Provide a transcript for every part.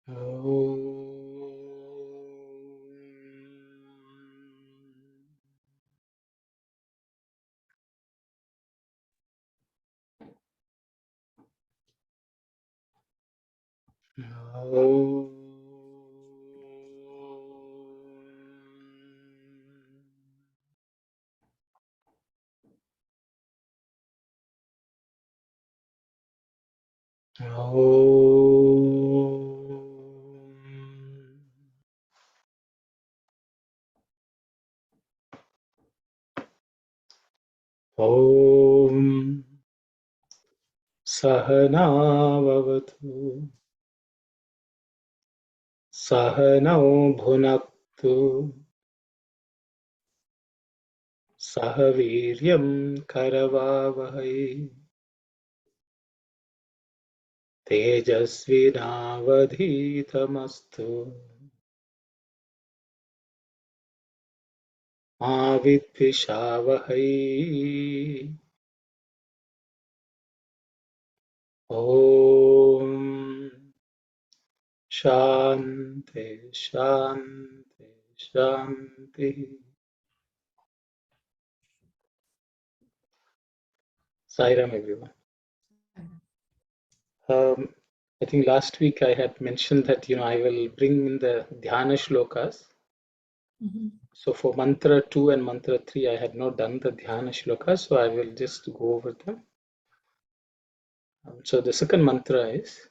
Om Sahana Vavatu Sahanau Bhunaktu Sahaviryam Karavavahai Tejasvinavadhitamastu Ma Vidvishavahai. Om Shanti Shanti Shanti. Sairam everyone. I think last week I had mentioned that I will bring in the dhyana shlokas. So for mantra 2 and mantra 3 I had not done the dhyana shlokas, so I will just go over them. So the second mantra is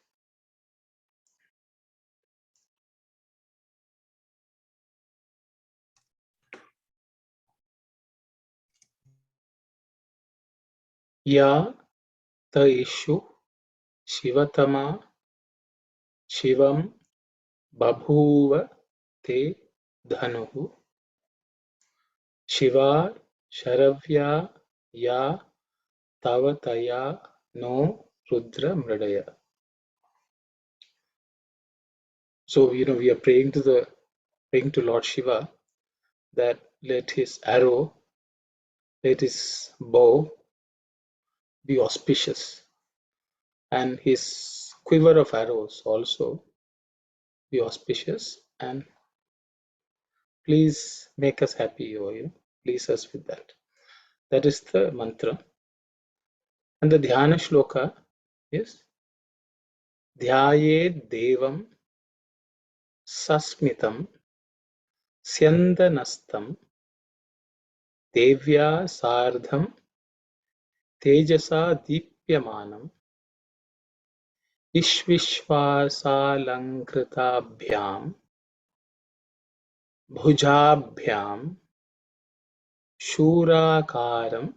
Ya Taishu Shivatama Shivam Babhuva Te Dhanuhu Shiva Sharavya Ya Tavataya No Rudra Mridaya. So we are praying to Lord Shiva that let his arrow, let his bow be auspicious, and his quiver of arrows also be auspicious, and please make us happy, or please us with that. That is the mantra. And the dhyana shloka is Dhyaye Devam Sasmitam Syandanastam Devya Sardham Tejasa Deepyamanam Ishvishwasalankrtabhyam Bhujabhyam Shurakaram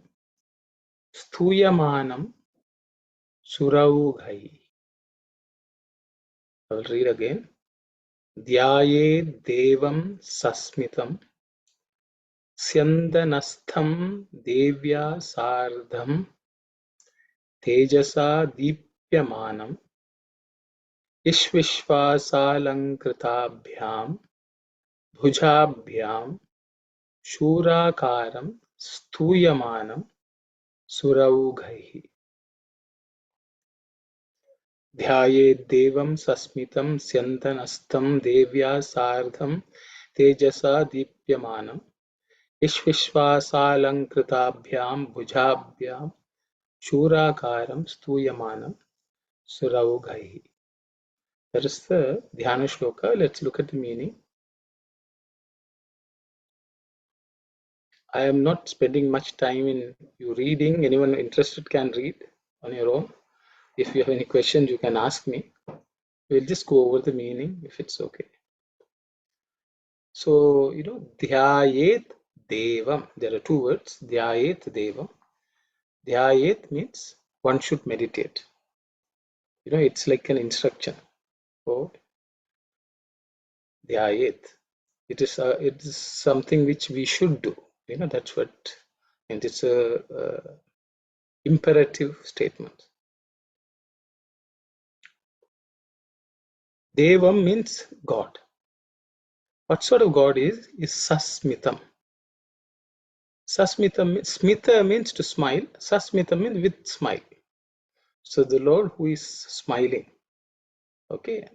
Sthuyamanam Suraughai. I will read again. Dhyaye Devam Sasmitam Syandanastham Devya Sardham Tejasa Deepyamanam Ishvishwasalankrtabhyam Bhujabhyam Shurakaram Sthuyamanam Suraughai. Dhyaye Devam Sasmitam Syandanastam Devya Sardham Tejasa Deepyamanam Ishvishwasalankrtabhyam Bhujabhyam Shurakaram Sthuyamanam Suraughai. That is the Dhyana Shloka. Let's look at the meaning. I am not spending much time in you reading. Anyone interested can read on your own. If you have any questions, you can ask me. We'll just go over the meaning if it's okay. So, Dhyayet Devam. There are two words, Dhyayet Devam. Dhyayet means one should meditate. It's like an instruction. So, Dhyayet. It is something which we should do. That's what, and it's a imperative statement. Devam means God. What sort of God is Sasmitam. Sasmitam, smita means to smile. Sasmitam means with smile. So the Lord who is smiling. Okay.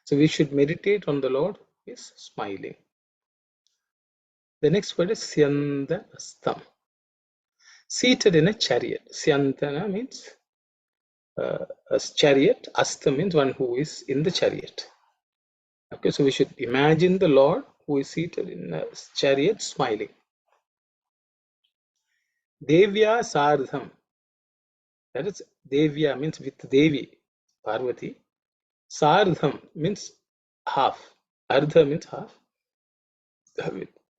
So we should meditate on the Lord is smiling. The next word is Syanda Astam. Seated in a chariot. Syantana means a chariot. Asta means one who is in the chariot. Okay, so we should imagine the Lord who is seated in a chariot smiling. Devya Sardham. That is, Devya means with Devi, Parvati. Sardham means half. Ardha means half.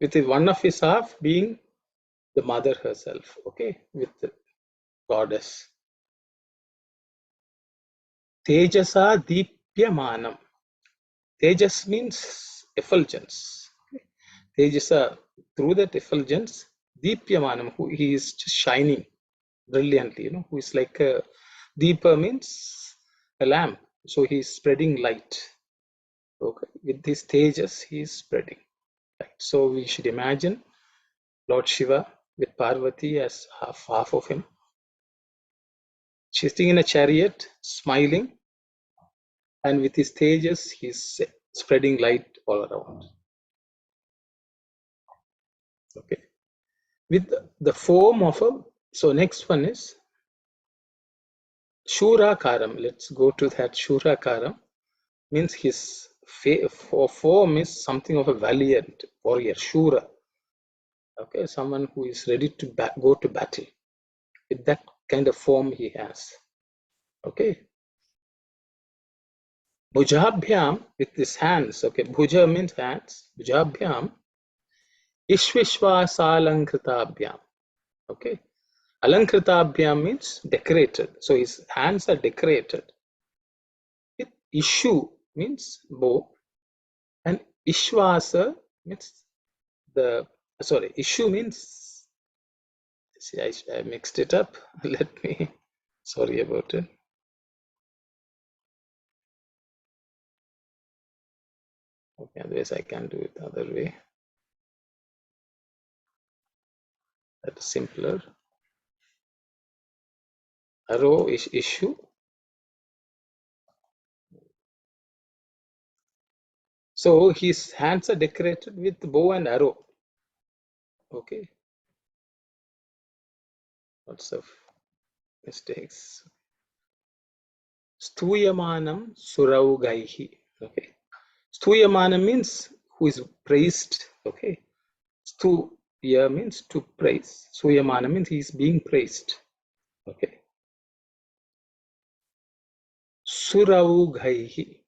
With one of his half being the mother herself, okay, with the goddess. Tejasa Deepyamanam. Tejas means effulgence. Tejasa, through that effulgence, Deepyamanam, who he is just shining brilliantly, who is like a Deepa means a lamp. So he is spreading light. Okay, with this Tejas, he is spreading light. So we should imagine Lord Shiva with Parvati as half of him. She's sitting in a chariot, smiling, and with his Tejas, he's spreading light all around. Okay, with the form of a. So next one is Shurakaram. Let's go to that. Shurakaram means his form is something of a valiant warrior. Shura. Okay, someone who is ready to go to battle. With that kind of form he has. Okay. Bhujabhyam, with his hands. Okay, Bhuja means hands. Bhujabhyam. Ishvishwasalankratabhyam. Okay. Alankratabhyam means decorated. So his hands are decorated. With Ishu means bow. And Ishvasa means Ishu means, see, I mixed it up. Let me, sorry about it. Okay, otherwise I can do it the other way. That is simpler. Arrow is Ishu. So his hands are decorated with bow and arrow. Okay. Lots of mistakes. Stuyamanam Suraugaihi. Okay. Stuyamanam means who is praised. Okay. Stuya means to praise. Suyamana means he is being praised. Okay. Suraugaihi.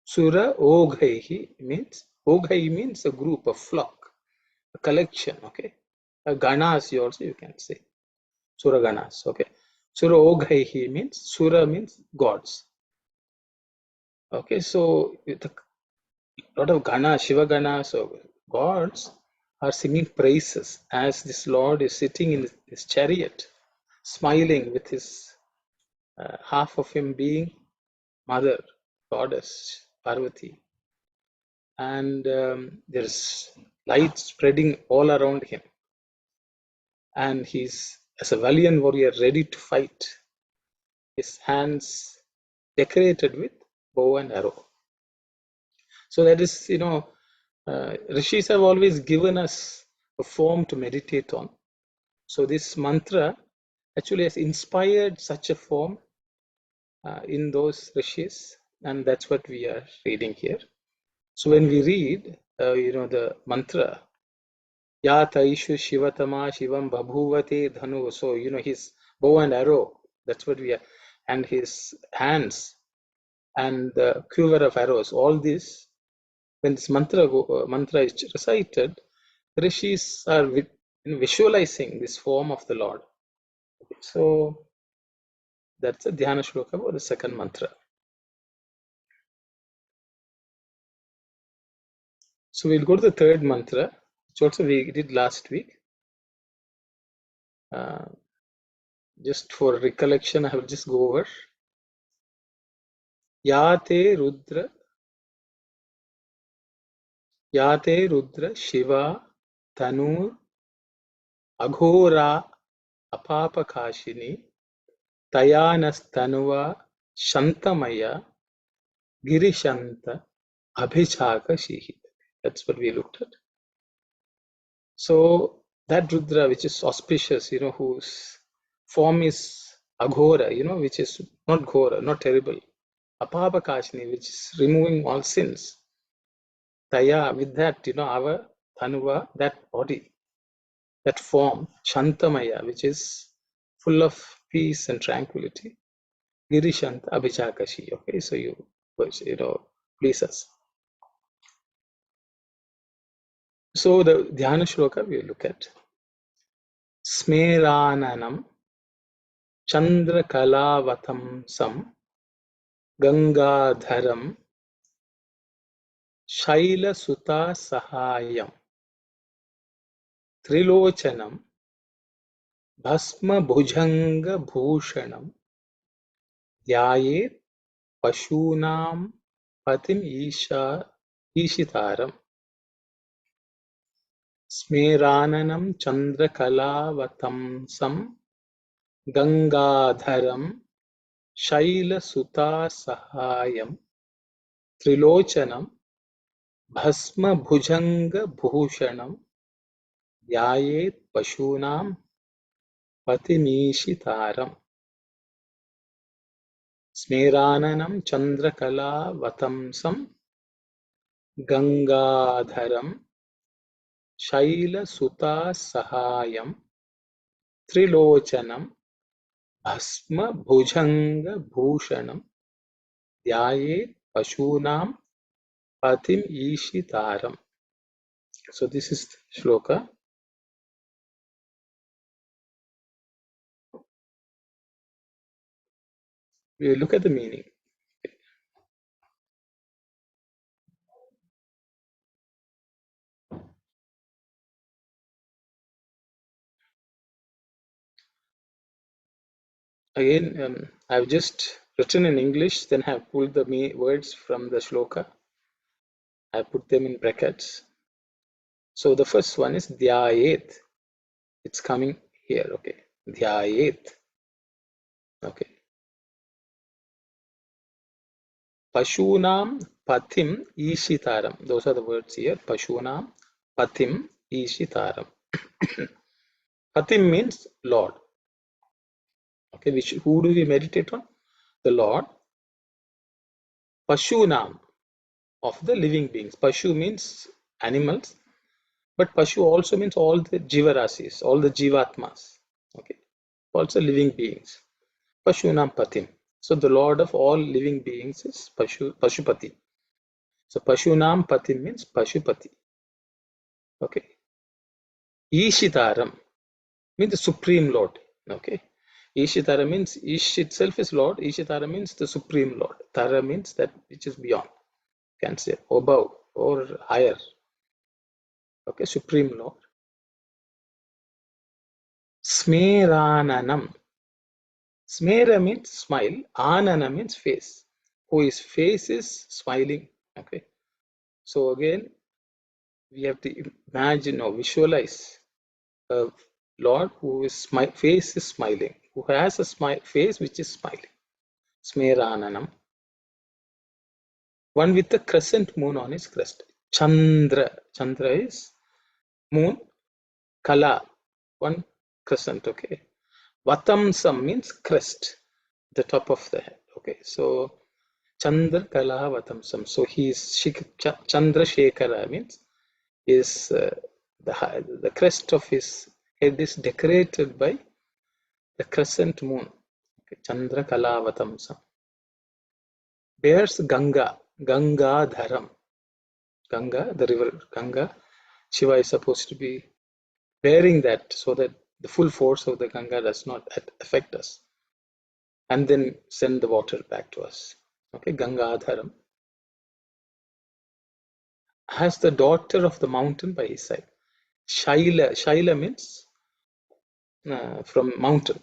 Sura Oghaihi means, Oghai means a group, a flock, a collection. Okay. A ganas also you can say. Sura ganas. Okay. Sura Oghaihi means, Sura means gods. Okay. So with a lot of ganas, Shiva ganas, so gods are singing praises as this Lord is sitting in his chariot, smiling with his half of him being mother, goddess, Parvati. And there's light spreading all around him. And he's, as a valiant warrior, ready to fight. His hands decorated with bow and arrow. So that is, rishis have always given us a form to meditate on. So this mantra actually has inspired such a form in those rishis, and that's what we are reading here. So when we read, the mantra, Ya Taishu Shivatama Shivam Babhuvate Dhanu, so his bow and arrow, that's what we are, and his hands and the quiver of arrows, all this, when this mantra is recited, rishis are visualizing this form of the Lord. So that's a dhyana shloka about the second mantra. So we'll go to the third mantra, which also we did last week. Just for recollection, I will just go over. Yate Rudra Shiva Tanu Aghora Apapakashini Tayanastanuva Shantamaya Girishanta Abhichakashihi. That's what we looked at. So that Rudra, which is auspicious, whose form is Aghora, which is not Ghora, not terrible. Apabakashini, which is removing all sins. Taya, with that, our Tanuva, that body, that form, Shantamaya, which is full of peace and tranquility. Girishanta Abhichakashi. Okay, so please us. So the Dhyana Shloka we look at. Smerananam Chandra Kalavatam Sam Gangadharam Shaila Suta Sahayam Trilochanam Bhasma Bhujanga Bhushanam Yayet Pashunam Patim Ishitaram Smerananam Chandra Kalavatam Sam Gangadharam Shaila Suta Sahayam Trilochanam Bhasma Bhujanga Bhushanam Yayet Pashunam Patimishitaram Smerananam Chandrakala Vatamsam Gangadharam Shaila Suta Sahayam Trilochanam Bhasma Bhujanga Bhushanam Yayet Pashunam Patim Ishitaram. So this is the shloka. We look at the meaning. Again, I've just written in English, then have pulled the words from the shloka. I put them in brackets. So the first one is Dhyayet. It's coming here, okay. Dhyayet. Okay. Pashunam Patim Ishitaram. Those are the words here. Pashunam Patim Ishitaram. Patim means Lord. Okay, who do we meditate on? The Lord. Pashunam, of the living beings. Pashu means animals, but Pashu also means all the Jivarasis, all the Jivatmas. Okay, also living beings. Pashunam Patim. So the Lord of all living beings is Pashupati. So Pashunam Patim means Pashupati. Okay. Ishitaram means the Supreme Lord. Okay. Ishitara means Ish itself is Lord. Ishitara means the Supreme Lord. Tara means that which is beyond. Can say above or higher. Okay, Supreme Lord. Smerananam. Smera means smile. Anana means face. Whose face is smiling. Okay. So again, we have to imagine or visualize a Lord whose face is smiling, who has a face which is smiling. Smerananam. One with the crescent moon on his crest. Chandra. Chandra is moon. Kala. One crescent. Okay. Vatamsam means crest. The top of the head. Okay. So Chandra Kala Vatamsam. So he is Chandra Shekhara means is the crest of his head is decorated by the crescent moon. Okay. Chandra Kala Vatamsam. Bears Ganga. Ganga Dharam. Ganga, the river Ganga. Shiva is supposed to be bearing that so that the full force of the Ganga does not affect us and then send the water back to us. Okay, Gangadharam has the daughter of the mountain by his side. Shaila means from mountain.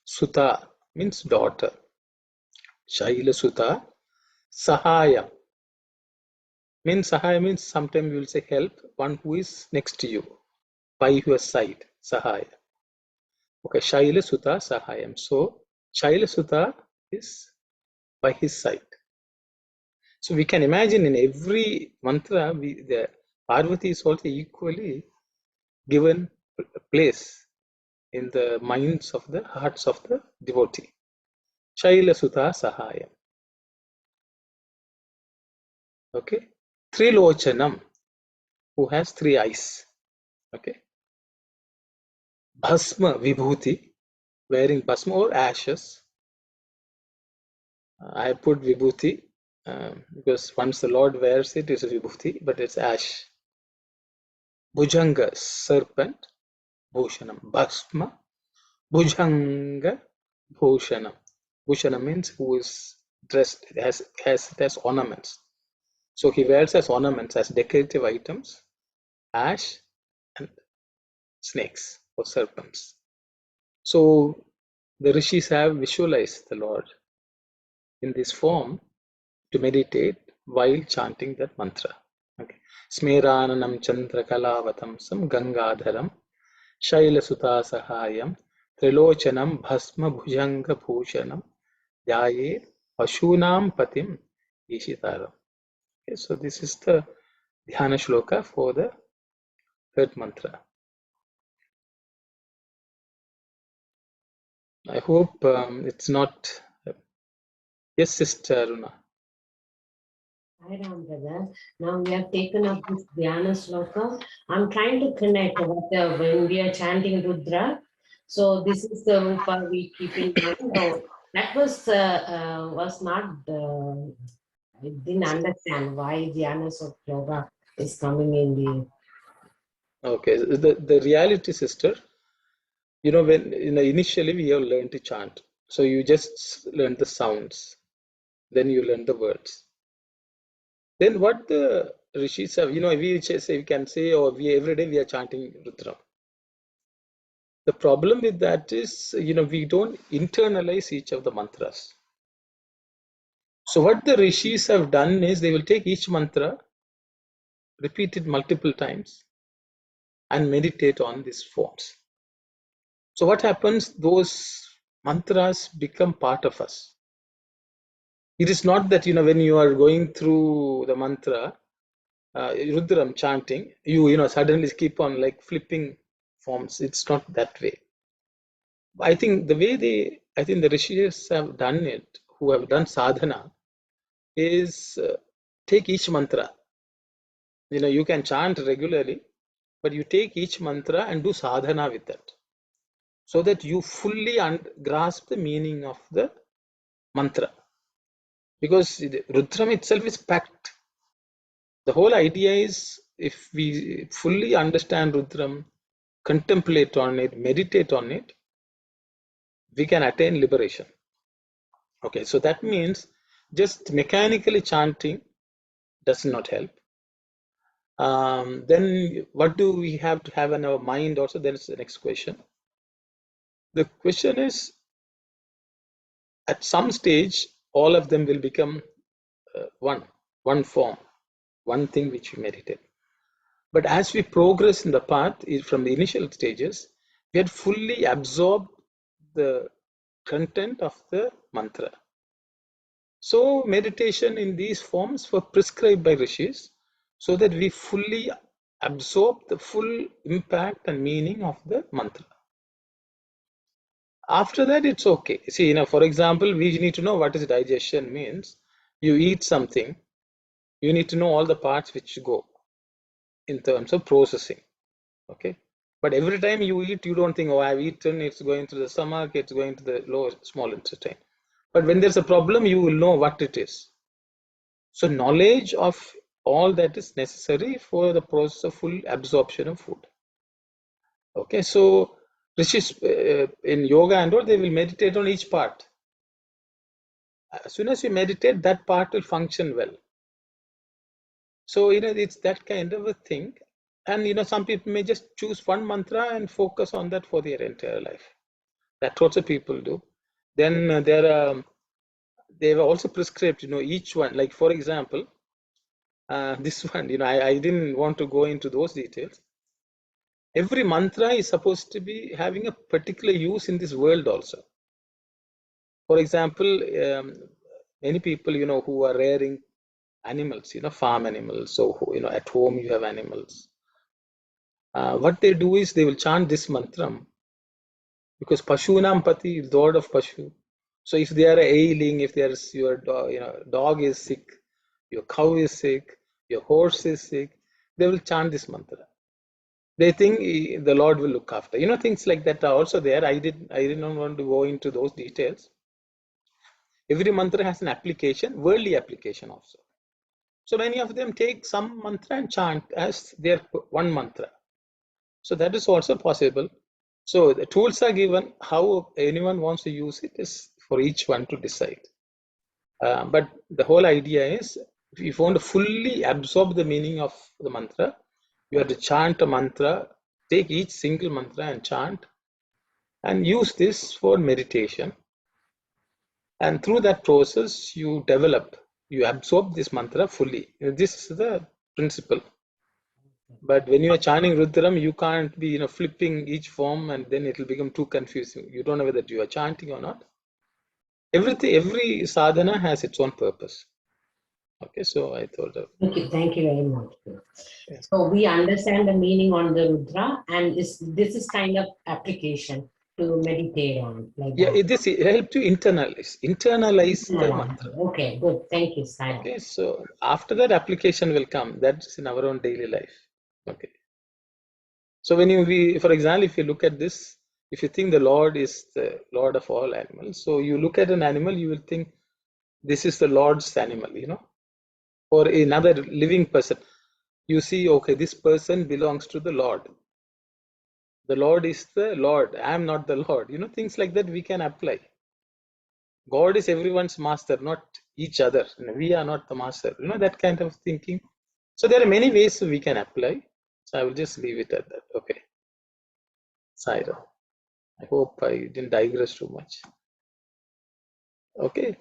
Suta means daughter. Shaila Suta. Sahaya means sometimes we will say help, one who is next to you, by your side. Sahaya. Okay, Shaila Suta Sahayam. So Shaila Suta is by his side. So we can imagine in every mantra, the Parvati is also equally given a place in the minds of the hearts of the devotee. Shaila Sutha Sahayam. Okay. Trilochanam, who has three eyes. Okay. Bhasma Vibhuti, wearing bhasma or ashes. I put Vibhuti because once the Lord wears it, it's a Vibhuti, but it's ash. Bhujanga, serpent. Bhushanam, Bhasma. Bhujanga, Bhushanam. Bhushanam means who is dressed, has ornaments. So he wears as ornaments, as decorative items, ash and snakes or serpents. So the rishis have visualized the Lord in this form to meditate while chanting that mantra. Okay. Smerananam Chandra Kalavatamsam Gangadharam Shailasuta Sahayam Trilochanam Bhasma Bhujanga Bhushanam Dhyaye Pashunam Patim Ishitaram. Okay, so this is the Dhyana Shloka for the third mantra. I hope it's not. Yes, Sister Aruna. Hi Ram brother. Now we have taken up this Dhyana Sloka. I'm trying to connect when we are chanting Rudra. So this is the Rupa we keep in mind. Oh, that was not, I didn't understand why Dhyana Sloka is coming in the. Okay, the reality, sister, when initially we have learned to chant. So you just learn the sounds, then you learn the words. Then what the rishis have, we can say, or we every day we are chanting Rudram. The problem with that is, we don't internalize each of the mantras. So what the rishis have done is they will take each mantra, repeat it multiple times, and meditate on these forms. So what happens? Those mantras become part of us. It is not that, when you are going through the mantra, Rudram chanting, you suddenly keep on like flipping forms. It's not that way. I think the rishis have done it, who have done sadhana, is take each mantra. You can chant regularly, but you take each mantra and do sadhana with that, so that you fully grasp the meaning of the mantra. Because Rudram itself is packed. The whole idea is, if we fully understand Rudram, contemplate on it, meditate on it, we can attain liberation. Okay, so that means just mechanically chanting does not help. Then what do we have to have in our mind also? There is the next question. The question is, at some stage, all of them will become one form, one thing which we meditate. But as we progress in the path, from the initial stages, we had fully absorbed the content of the mantra. So meditation in these forms were prescribed by rishis, so that we fully absorb the full impact and meaning of the mantra. After that, it's okay. See, for example, we need to know what is digestion means. You eat something, you need to know all the parts which go in terms of processing. Okay. But every time you eat, you don't think, oh, I've eaten, it's going to the stomach, it's going to the lower, small intestine. But when there's a problem, you will know what it is. So knowledge of all that is necessary for the process of full absorption of food. Okay, so rishis in yoga and all, they will meditate on each part. As soon as you meditate, that part will function well. So it's that kind of a thing. And some people may just choose one mantra and focus on that for their entire life. That's what people do. Then they were also prescribed, each one. Like for example, this one, I didn't want to go into those details. Every mantra is supposed to be having a particular use in this world also. For example, many people, who are rearing animals, farm animals. So, at home you have animals. What they do is they will chant this mantra because Pashunam Pati is Lord of Pashu. So if they are ailing, if your dog is sick, your cow is sick, your horse is sick, they will chant this mantra. They think the Lord will look after. Things like that are also there. I did not want to go into those details. Every mantra has an application, worldly application also. So many of them take some mantra and chant as their one mantra. So that is also possible. So the tools are given. How anyone wants to use it is for each one to decide. But the whole idea is, if you want to fully absorb the meaning of the mantra, you have to chant a mantra, take each single mantra and chant, and use this for meditation. And through that process, you absorb this mantra fully. This is the principle. But when you are chanting Rudram, you can't be flipping each form, and then it will become too confusing. You don't know whether you are chanting or not. Every sadhana has its own purpose. Okay, so I thought of. Okay, thank you very much. Yeah. So we understand the meaning on the Rudra, and this is kind of application to meditate on, like Yeah, that. this helps to internalize the mantra. Okay, good. Thank you, Sai. Okay, so after that application will come. That's in our own daily life. Okay. So when for example, if you look at this, if you think the Lord is the Lord of all animals, so you look at an animal, you will think this is the Lord's animal, or another living person. You see, okay, this person belongs to the Lord. The Lord is the Lord. I am not the Lord. Things like that we can apply. God is everyone's master, not each other. We are not the master. That kind of thinking. So there are many ways we can apply. So I will just leave it at that. Okay. Saira. I hope I didn't digress too much. Okay.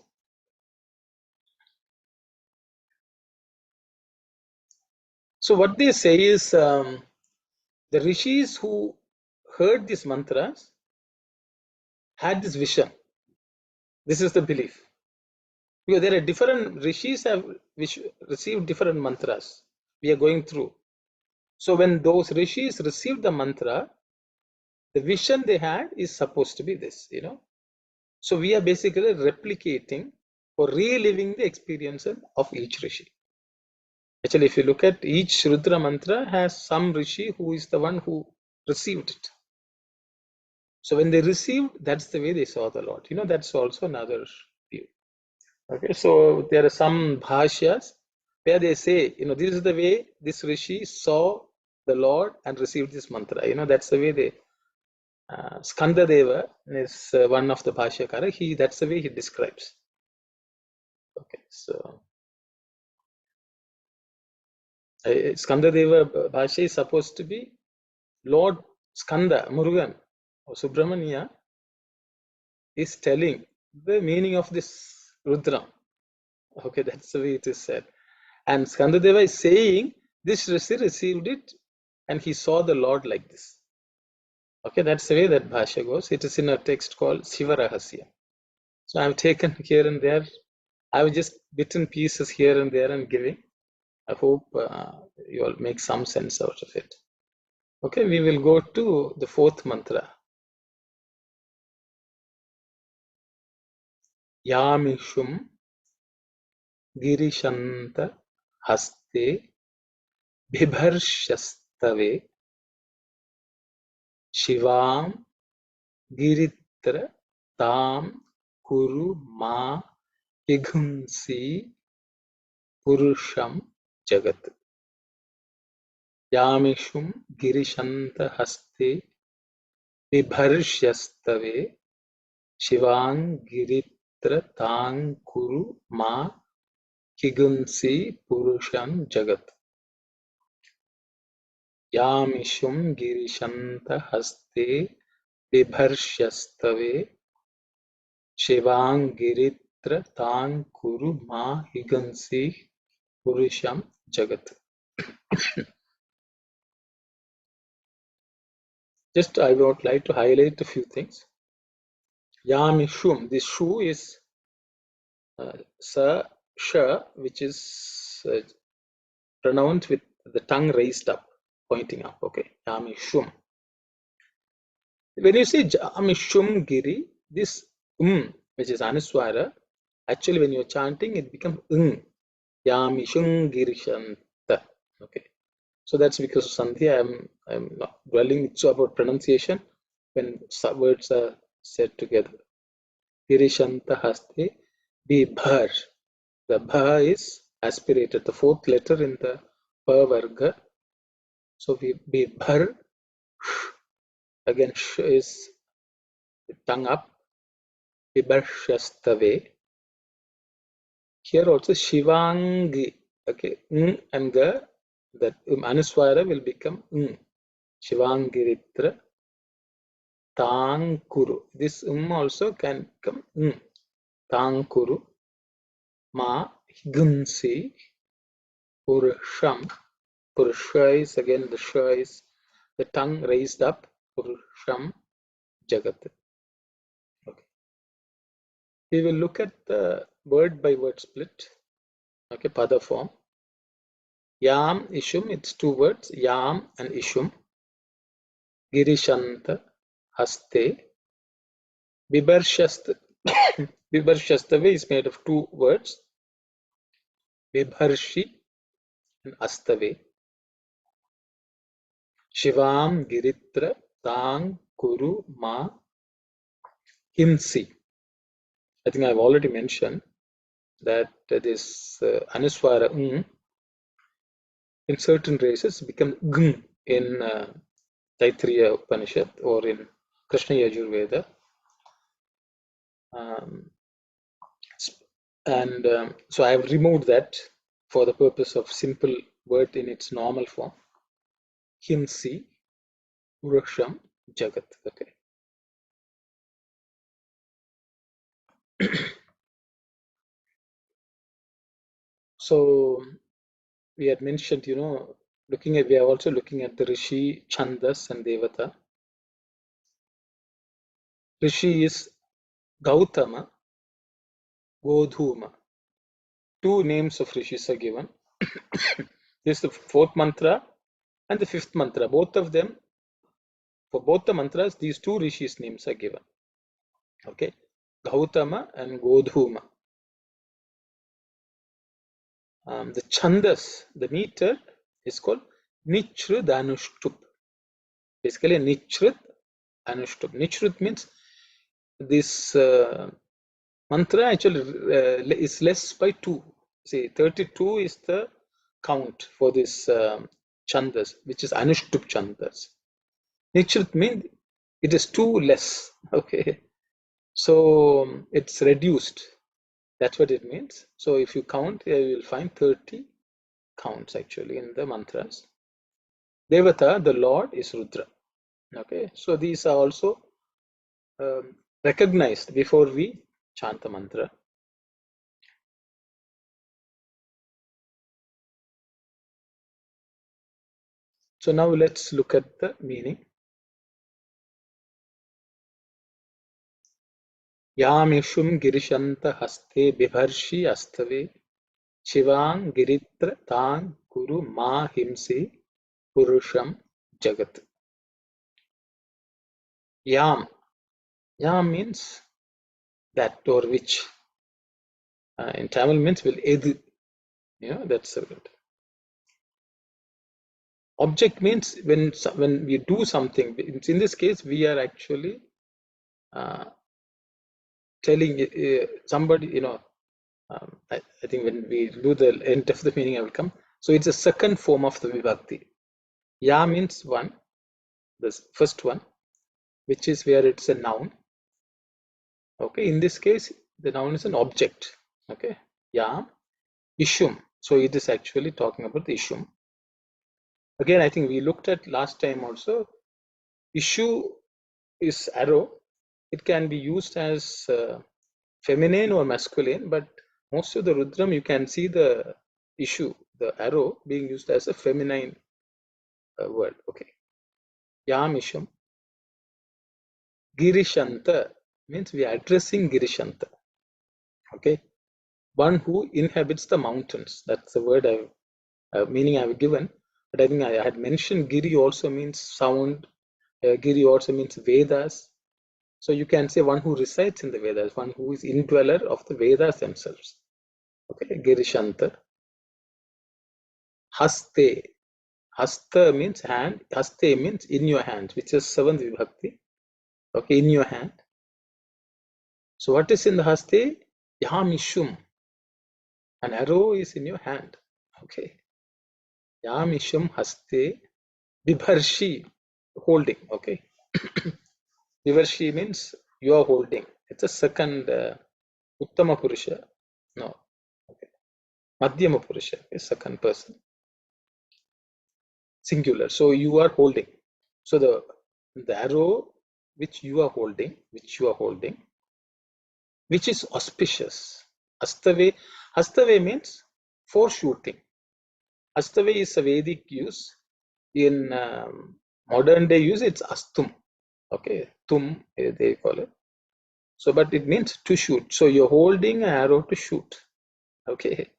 So what they say is the rishis who heard these mantras had this vision. This is the belief. Because there are different rishis which received different mantras. We are going through. So when those rishis received the mantra, the vision they had is supposed to be this, So we are basically replicating or reliving the experience of each rishi. Actually, if you look at each Rudra mantra has some rishi who is the one who received it. So when they received, that's the way they saw the Lord. That's also another view. Okay, so there are some bhashyas where they say, this is the way this rishi saw the Lord and received this mantra. That's the way they. Skanda Deva is one of the bhashyakara. That's the way he describes. Okay, so Skanda Deva bhashya is supposed to be Lord Skanda Murugan or Subramanya is telling the meaning of this Rudram. Okay, that's the way it is said. And Skandadeva is saying this rishi received it and he saw the Lord like this. Okay, that's the way that bhashya goes. It is in a text called Shiva Rahasya. So I've taken here and there. I've just bitten pieces here and there and giving. I hope you all make some sense out of it. Okay, we will go to the fourth mantra. Yamishum Girishanta Haste Bibharshastave Shivam Giritra Tam Kuru Ma Higumsi Purusham Jagat. Yamishum Girishanta Haste Bibharshastave Shivam Giritra Tam Kuru Ma Higumsi Purusham Jagat. Yamishum Girishanta Haste Bibharshastave Shivangiritra Tan Kuru Ma Higansi Purusham Jagat. Just I would like to highlight a few things. Yamishum, this shu is sa, sha, which is pronounced with the tongue raised up, pointing up. Okay, Yamishum. When you say Yamishum Giri, this which is Anuswara, actually when you're chanting, it becomes Yamishum Girishanta. Okay, so that's because of Sandhya. I'm not dwelling so about pronunciation when words are said together. Girishanta Haste Bibhar. The bha is aspirated, the fourth letter in the pa varga. So we bibhar. Again, sh is tongue up. Bibharshastave. Here also Shivangi. Okay, and ga, that Anuswara will become Shivangiritra Tankuru. This also can become Tankuru Ma Gunsi Purusham. Purusha is again the sha is the tongue raised up. Purusham Jagat. Okay. We will look at the word by word split. Okay, pada form. Yam Ishum, it's two words, Yam and Ishum. Girishanta Haste. Bibharshast. Bibharshastave is made of two words, Bibharshi and Astave. Shivam Giritra Tang Kuru Ma Himsi. I think I've already mentioned that this Anuswara in certain races become gung in Taittiriya Upanishad or in Krishna Yajurveda. So I have removed that for the purpose of simple word in its normal form. Himsi, Purusham, Jagat. Okay. So we had mentioned, we are also looking at the Rishi, Chandas, and Devata. Rishi is Gautama, Godhuma. Two names of Rishis are given. This is the fourth mantra and the fifth mantra. Both of them, for both the mantras, these two Rishis names are given. Okay, Gautama and Godhuma. The Chandas, the meter, is called Nichrud Anushtup. Basically, Nichrud Anushtup. Nichrud means this mantra actually is less by 2. See, 32 is the count for this Chandas, which is Anushtup Chandas. Nichrud means it is 2 less. Okay, so it's reduced. That's what it means. So if you count, you will find 30 counts actually in the mantras. Devata, the Lord, is Rudra. Okay, so these are also recognized before we chant the mantra. So now let's look at the meaning. Yamishum girishanta haste bibharshi astave Shivang giritra tang kuru ma himsi purusham jagat. Yam. Yam means that or which. In Tamil means will edu. That's the word. Object means when we do something. In this case, we are actually telling somebody, I think when we do the end of the meaning, I will come. So it's a second form of the vibhakti. Ya means one, the first one, which is where it's a noun. Okay, in this case, the noun is an object. Okay, ya, ishum. So it is actually talking about the ishum. Again, I think we looked at last time also. Issue is arrow. It can be used as feminine or masculine, but most of the Rudram, you can see the issue, the arrow, being used as a feminine word. Okay. Yam isham. Girishanta means we are addressing Girishanta. Okay. one who inhabits the mountains. That's the word meaning I've given. But I think I had mentioned Giri also means sound. Giri also means Vedas. So you can say one who resides in the Vedas, one who is indweller of the Vedas themselves. Okay, Girishanta. Haste. Hasta means hand. Haste means in your hand, which is seventh vibhakti. Okay, in your hand. So what is in the haste? Yamishum. An arrow is in your hand. Okay. Yamishum haste. Bibharshi. Holding. Okay. Bibharshi means you are holding. It's a second Uttama Purusha. No. Okay. Madhyama Purusha is second person. Singular. So you are holding. So the arrow which you are holding, which is auspicious. Hastave means for shooting. Hastave is a Vedic use. In modern day use, it's astum. Okay, tum they call it. So, but it means to shoot. So you're holding an arrow to shoot. Okay.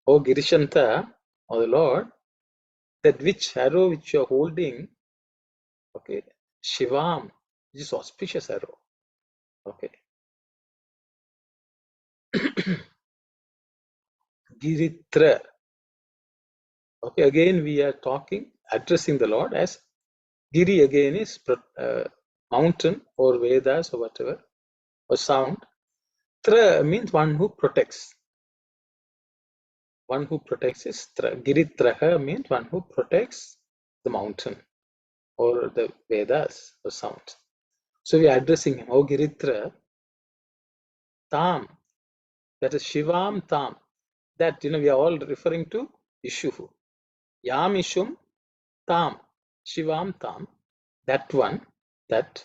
Oh Girishanta, or the Lord, that which arrow which you're holding, okay, Shivam, which is auspicious arrow. Okay. Giritra. Okay, again we are talking, addressing the Lord as Giri again is mountain or Vedas or whatever, or sound. Tra means one who protects. One who protects is Tra. Giritraha means one who protects the mountain or the Vedas or sound. So we are addressing him, O Giritra, Tam, that is Shivam Tam. That, we are all referring to Ishuhu. Yam Ishum Tam, Shivam Tam, that one, that.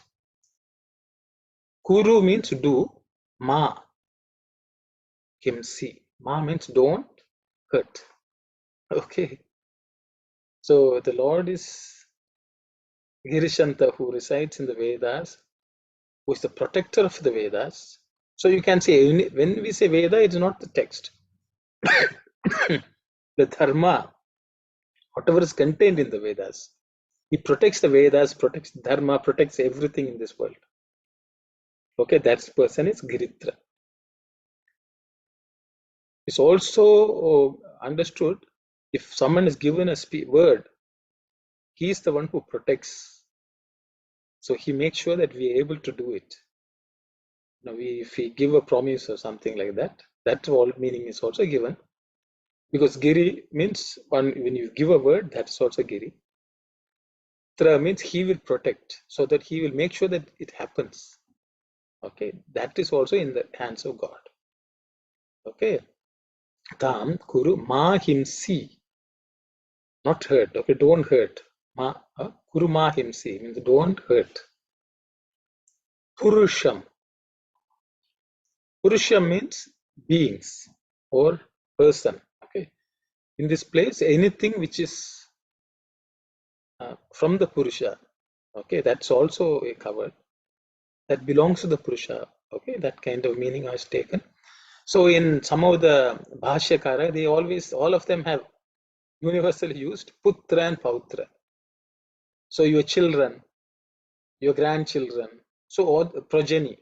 Kuru means do, Ma, Kimsi. Ma means don't hurt. Okay. So the Lord is Girishanta, who resides in the Vedas, who is the protector of the Vedas. So you can say, when we say Veda, it's not the text. The Dharma, whatever is contained in the Vedas. He protects the Vedas, protects Dharma, protects everything in this world. Okay, that person is Giritra. It's also understood if someone is given a word, he is the one who protects. So he makes sure that we are able to do it. If we give a promise or something like that, that all meaning is also given. Because Giri means when you give a word, that's also Giri. Tra means he will protect, so that he will make sure that it happens. Okay, that is also in the hands of God. Okay, Tam Kuru Ma Himsi, not hurt. Okay, don't hurt. Kuru Ma Himsi means don't hurt. Purusham. Purusham means beings or person. Okay, in this place, anything which is from the Purusha, okay, that's also covered. That belongs to the Purusha. Okay, that kind of meaning is taken. So in some of the Bhashyakara, they all of them have universally used Putra and Pautra. So your children, your grandchildren, so all progeny,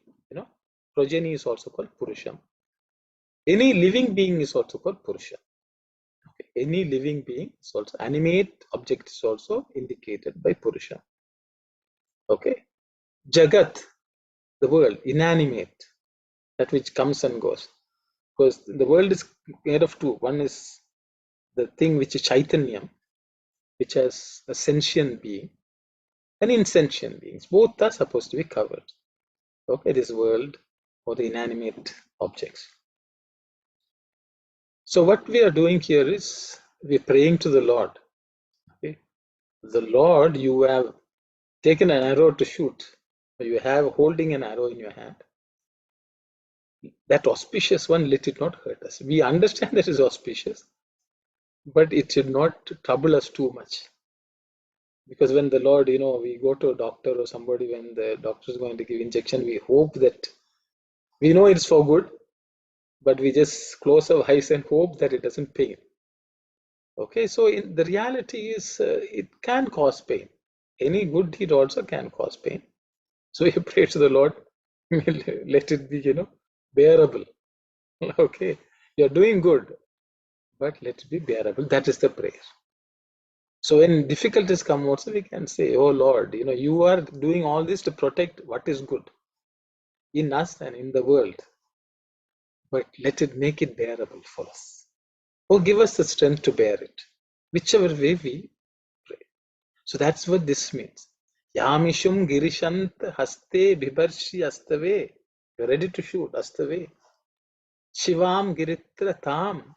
progeny is also called Purusham. Any living being is also called Purusha. Okay. Any living being is also, animate object is also indicated by Purusha. Okay. Jagat, the world, inanimate, that which comes and goes. Because the world is made of two. One is the thing which is Chaitanyam, which has a sentient being, and insentient beings. Both are supposed to be covered. Okay, this world or the inanimate objects. So what we are doing here is we're praying to the Lord. Okay, the Lord, you have taken an arrow to shoot. You have holding an arrow in your hand. That auspicious one, let it not hurt us. We understand that it is auspicious, but it should not trouble us too much. Because when the Lord, we go to a doctor or somebody, when the doctor is going to give injection, we hope that we know it's for good, but we just close our eyes and hope that it doesn't pain. Okay, so the reality is it can cause pain. Any good deed also can cause pain. So you pray to the Lord, let it be, bearable. Okay, you're doing good, but let it be bearable. That is the prayer. So when difficulties come also, we can say, oh Lord, you are doing all this to protect what is good in us and in the world, but let it make it bearable for us. Or give us the strength to bear it, whichever way we pray. So that's what this means. Yamishum girishant haste bibarshi astave. You're ready to shoot, astave. Shivam giritra tam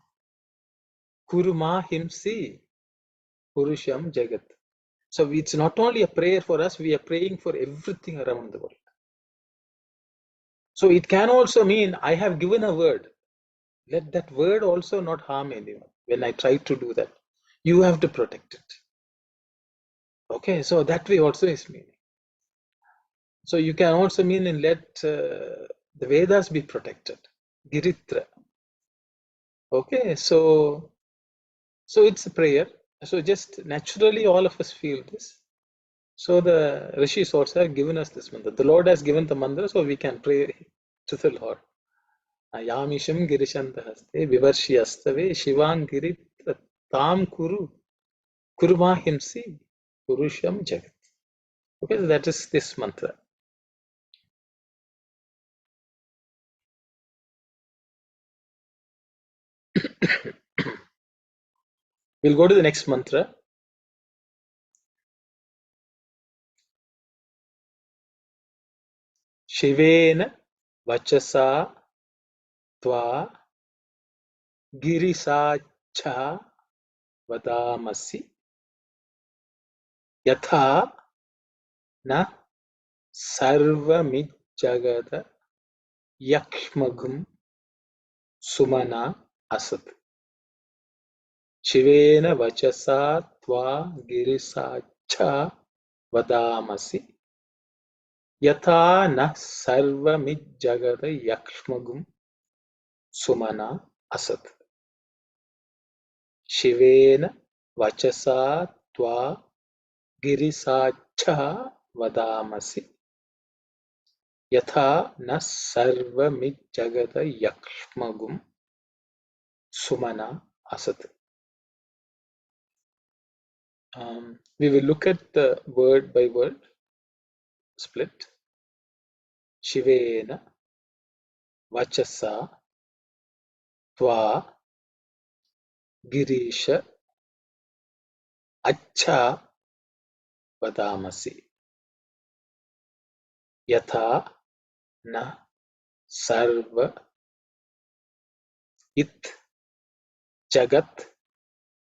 kuruma himsi purusham jagat. So it's not only a prayer for us, we are praying for everything around the world. So it can also mean I have given a word. Let that word also not harm anyone when I try to do that. You have to protect it. Okay, so that way also is meaning. So you can also mean in let the Vedas be protected. Giritra. Okay, so it's a prayer. So just naturally all of us feel this. So the rishis also have given us this mantra. The Lord has given the mantra, so we can pray to the Lord. Ayamisham girishantahaste vivarshi astave shivan giritra tam kurma himsi purusham jagat. Okay, so that is this mantra. We'll go to the next mantra. Shivena vachasa tva girisacha vadamasi yatha na sarvamijjagata yakshmagum sumana asat. Shivena vachasa tva girisacha vadamasi yatha na sarvamijjagata yakshmagum sumana asat. Shivena vachasa tva girisacha vadamasi yatha na sarvamijjagata yakshmagum sumana asat. We will look at the word by word split. Shivena vachasa tva girisha acha vadamasi yatha na sarva it jagat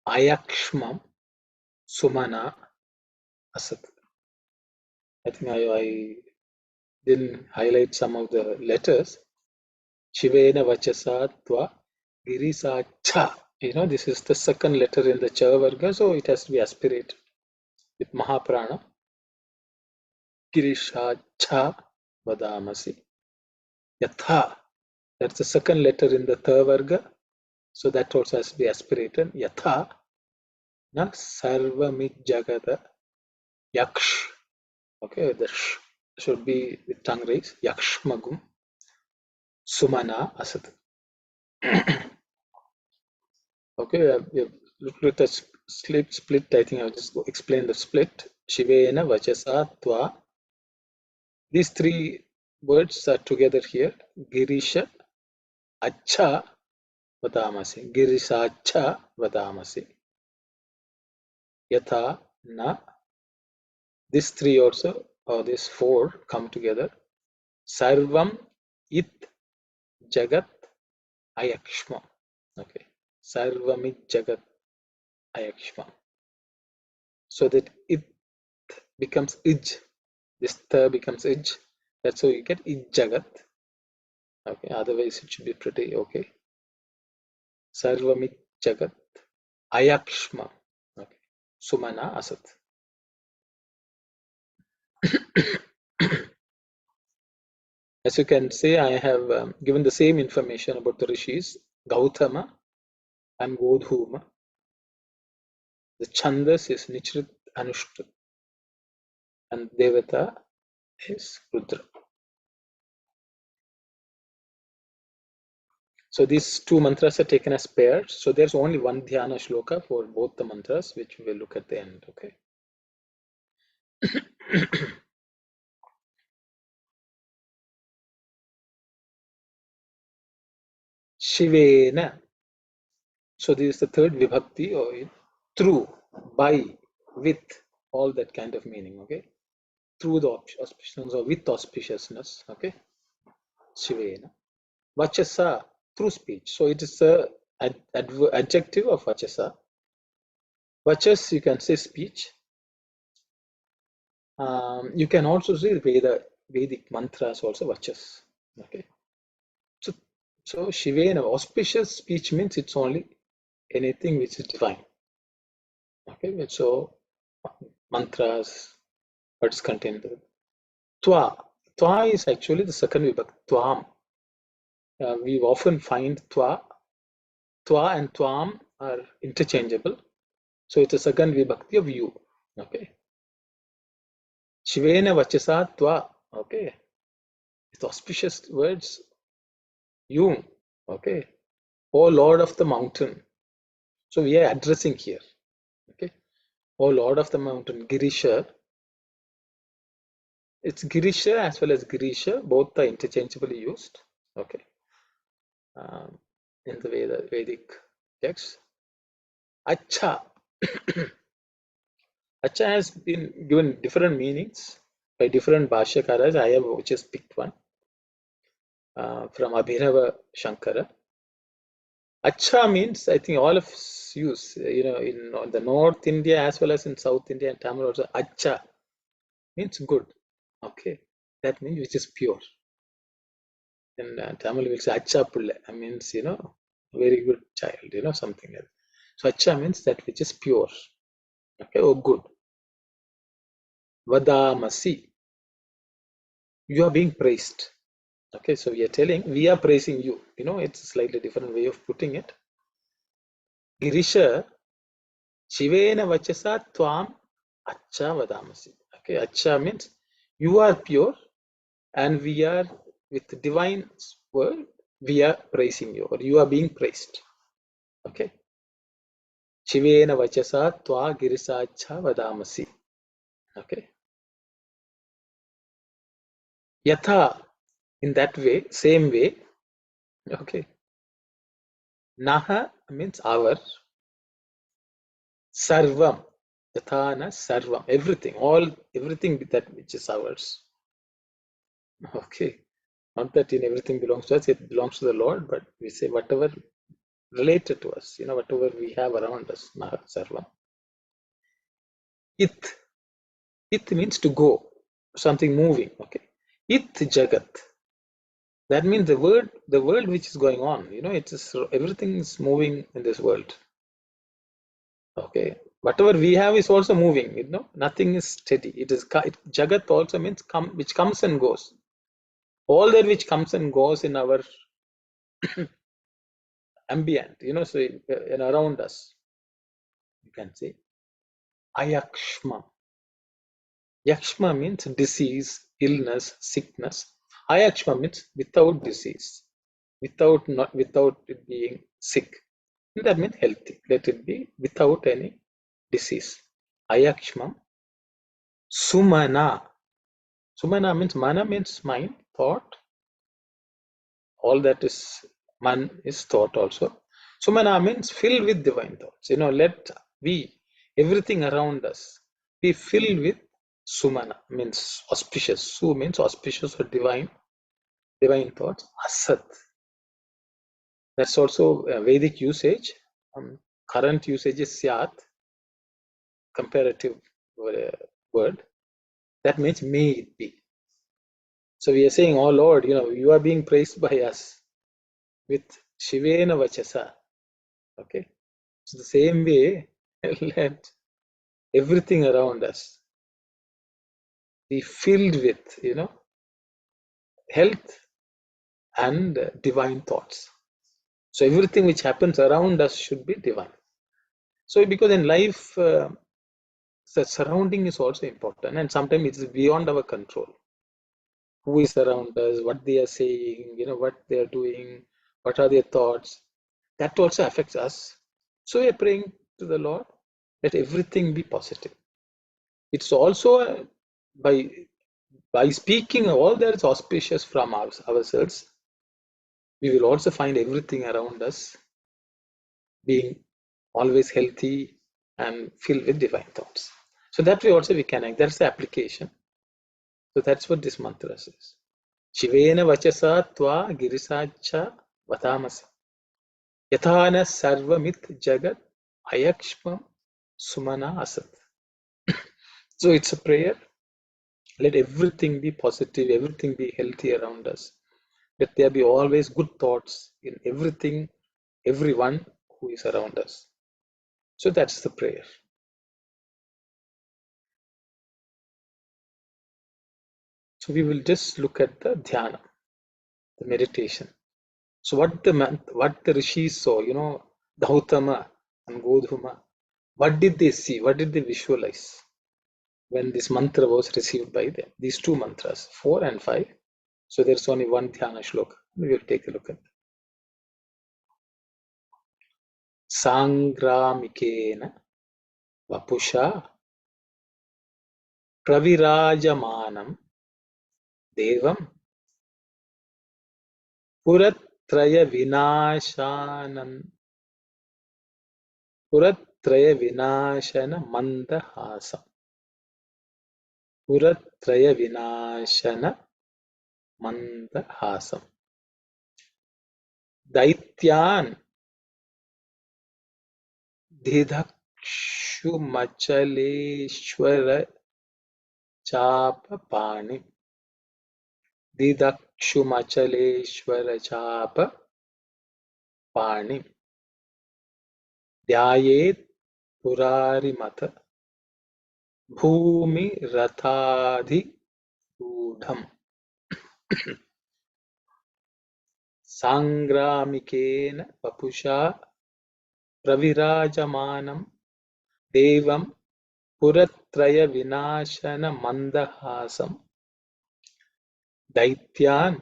ayakshmam sumana asat. I think I didn't highlight some of the letters. Shivena vachasa tva girisa cha. This is the second letter in the cha varga, so it has to be aspirated with mahaprana. Girisha cha vadamasi. Yatha. That's the second letter in the tha varga, so that also has to be aspirated. Yatha na sarvamijjagata yaksh. Okay, the sh should be with tongue raised. Yakshmagum sumana asat. Okay, we have looked at the split. I think I'll just go explain the split. Shivena vachasa tva. These three words are together here. Girisha acha vadamasi. Girisha acha vadamasi. Yatha na. These three also, or these four come together. Sarvam it jagat ayakshma. Okay. Sarvamit jagat ayakshma. So that it becomes ij. This tha becomes ij. That's how you get ij jagat. Okay. Otherwise, it should be pretty okay. Sarvamit jagat ayakshma. Okay. Sumana asat. As you can say, I have given the same information about the rishis, Gautama and Godhuma. The Chandas is Nichrit Anushrit, and Devata is Rudra. So these two mantras are taken as pairs. So there's only one dhyana shloka for both the mantras, which we will look at the end. Okay. Shivena. So this is the third vibhakti, or through, by, with, all that kind of meaning. Okay. Through the auspiciousness or with auspiciousness. Okay. Shivena. Vachasa, through speech. So it is a adjective of vachasa. Vachas, you can say speech. You can also say Vedic mantras also vachas. Okay. So Shivena, auspicious speech means it's only anything which is divine. Okay. So mantras, words contained there. Twa. Twa is actually the second vibhakti. Twam. We often find twa. Twa and twam are interchangeable. So it's a second vibhakti of you. Okay. Shivena vachasa twa. Okay. With auspicious words, you. Okay. O Lord of the mountain. So we are addressing here. Okay. O Lord of the mountain, Girisha. It's Girisha as well as Girisha. Both are interchangeably used. Okay. In the Vedic text. Acha. Acha has been given different meanings by different Bhashyakaras. I have just picked one from Abhinava Shankara. Acha means, I think all of us use, in the North India as well as in South India and Tamil also, Acha means good. Okay. That means which is pure. In Tamil we will say Acha Pulle. That means, very good child, something like that. So Acha means that which is pure. Okay, or good. Vadamasi. You are being praised. Okay, so we are telling, we are praising you. It's a slightly different way of putting it. Girisha, Shivena Vachasa Tvam Acha Vadamasi. Okay, Acha means you are pure and we are, with the divine word, we are praising you, or you are being praised. Okay. Shivena Vachasa Tva Girisa Acha Vadamasi. Okay. Yatha, in that way, same way. Okay. Naha means our. Sarvam. Yathana Sarvam. Everything. Everything that which is ours. Okay. Not that in everything belongs to us, it belongs to the Lord, but we say whatever related to us, whatever we have around us. Naha Sarvam. It. It means to go. Something moving. Okay. It Jagat. That means the world which is going on, it's everything is moving in this world. Okay, whatever we have is also moving, nothing is steady. It is Jagat also means which comes and goes. All that which comes and goes in our ambient, so around us, you can say Ayakshma. Yakshma means disease, illness, sickness. Ayakshma means without disease, without it being sick. That means healthy. Let it be without any disease. Ayakshma. Sumana. Sumana means, mana means mind, thought. All that is man is thought also. Sumana means filled with divine thoughts. Let we, everything around us, be filled with Sumana, means auspicious. Su means auspicious or divine thoughts. Asat. That's also a Vedic usage. Current usage is Syat, comparative word. That means may it be. So we are saying, oh Lord, you are being praised by us with Shivena Vachasa. Okay. So the same way, let everything around us be filled with, health, and divine thoughts. So everything which happens around us should be divine. So because in life, the surrounding is also important, and sometimes it's beyond our control. Who is around us, what they are saying, what they are doing, what are their thoughts. That also affects us. So we are praying to the Lord, let everything be positive. It's also by speaking all that is auspicious from ourselves, we will also find everything around us being always healthy and filled with divine thoughts. So that way also we can, that's the application. So that's what this mantra says. Shivena vachasa tva girisacha vatamasi. Yathana sarvamit jagat ayakshmam sumana asat. So it's a prayer. Let everything be positive, everything be healthy around us. Let there be always good thoughts in everything, everyone who is around us. So that's the prayer. So we will just look at the dhyana, the meditation. So what the rishis saw, Gautama and Godhuma, what did they see? What did they visualize when this mantra was received by them? These two mantras, 4 and 5. So there's only one dhyana shloka. We will take a look at that. Sangramikena vapusha pravirajamanam devam Puratraya Vinashanan Puratraya Vinashana Mandahasam. Puratraya Vinashana Mandahasam. Daityan Didakshumachaleshwara Chapa Pani. Didakshumachaleshwara Chapa Pani. Dhyayet Purari Mata Bhumi Rathadhi Udham. Sangramikena Papusha Pravirajamanam Devam Puratraya Vinashana Mandahasam Daityan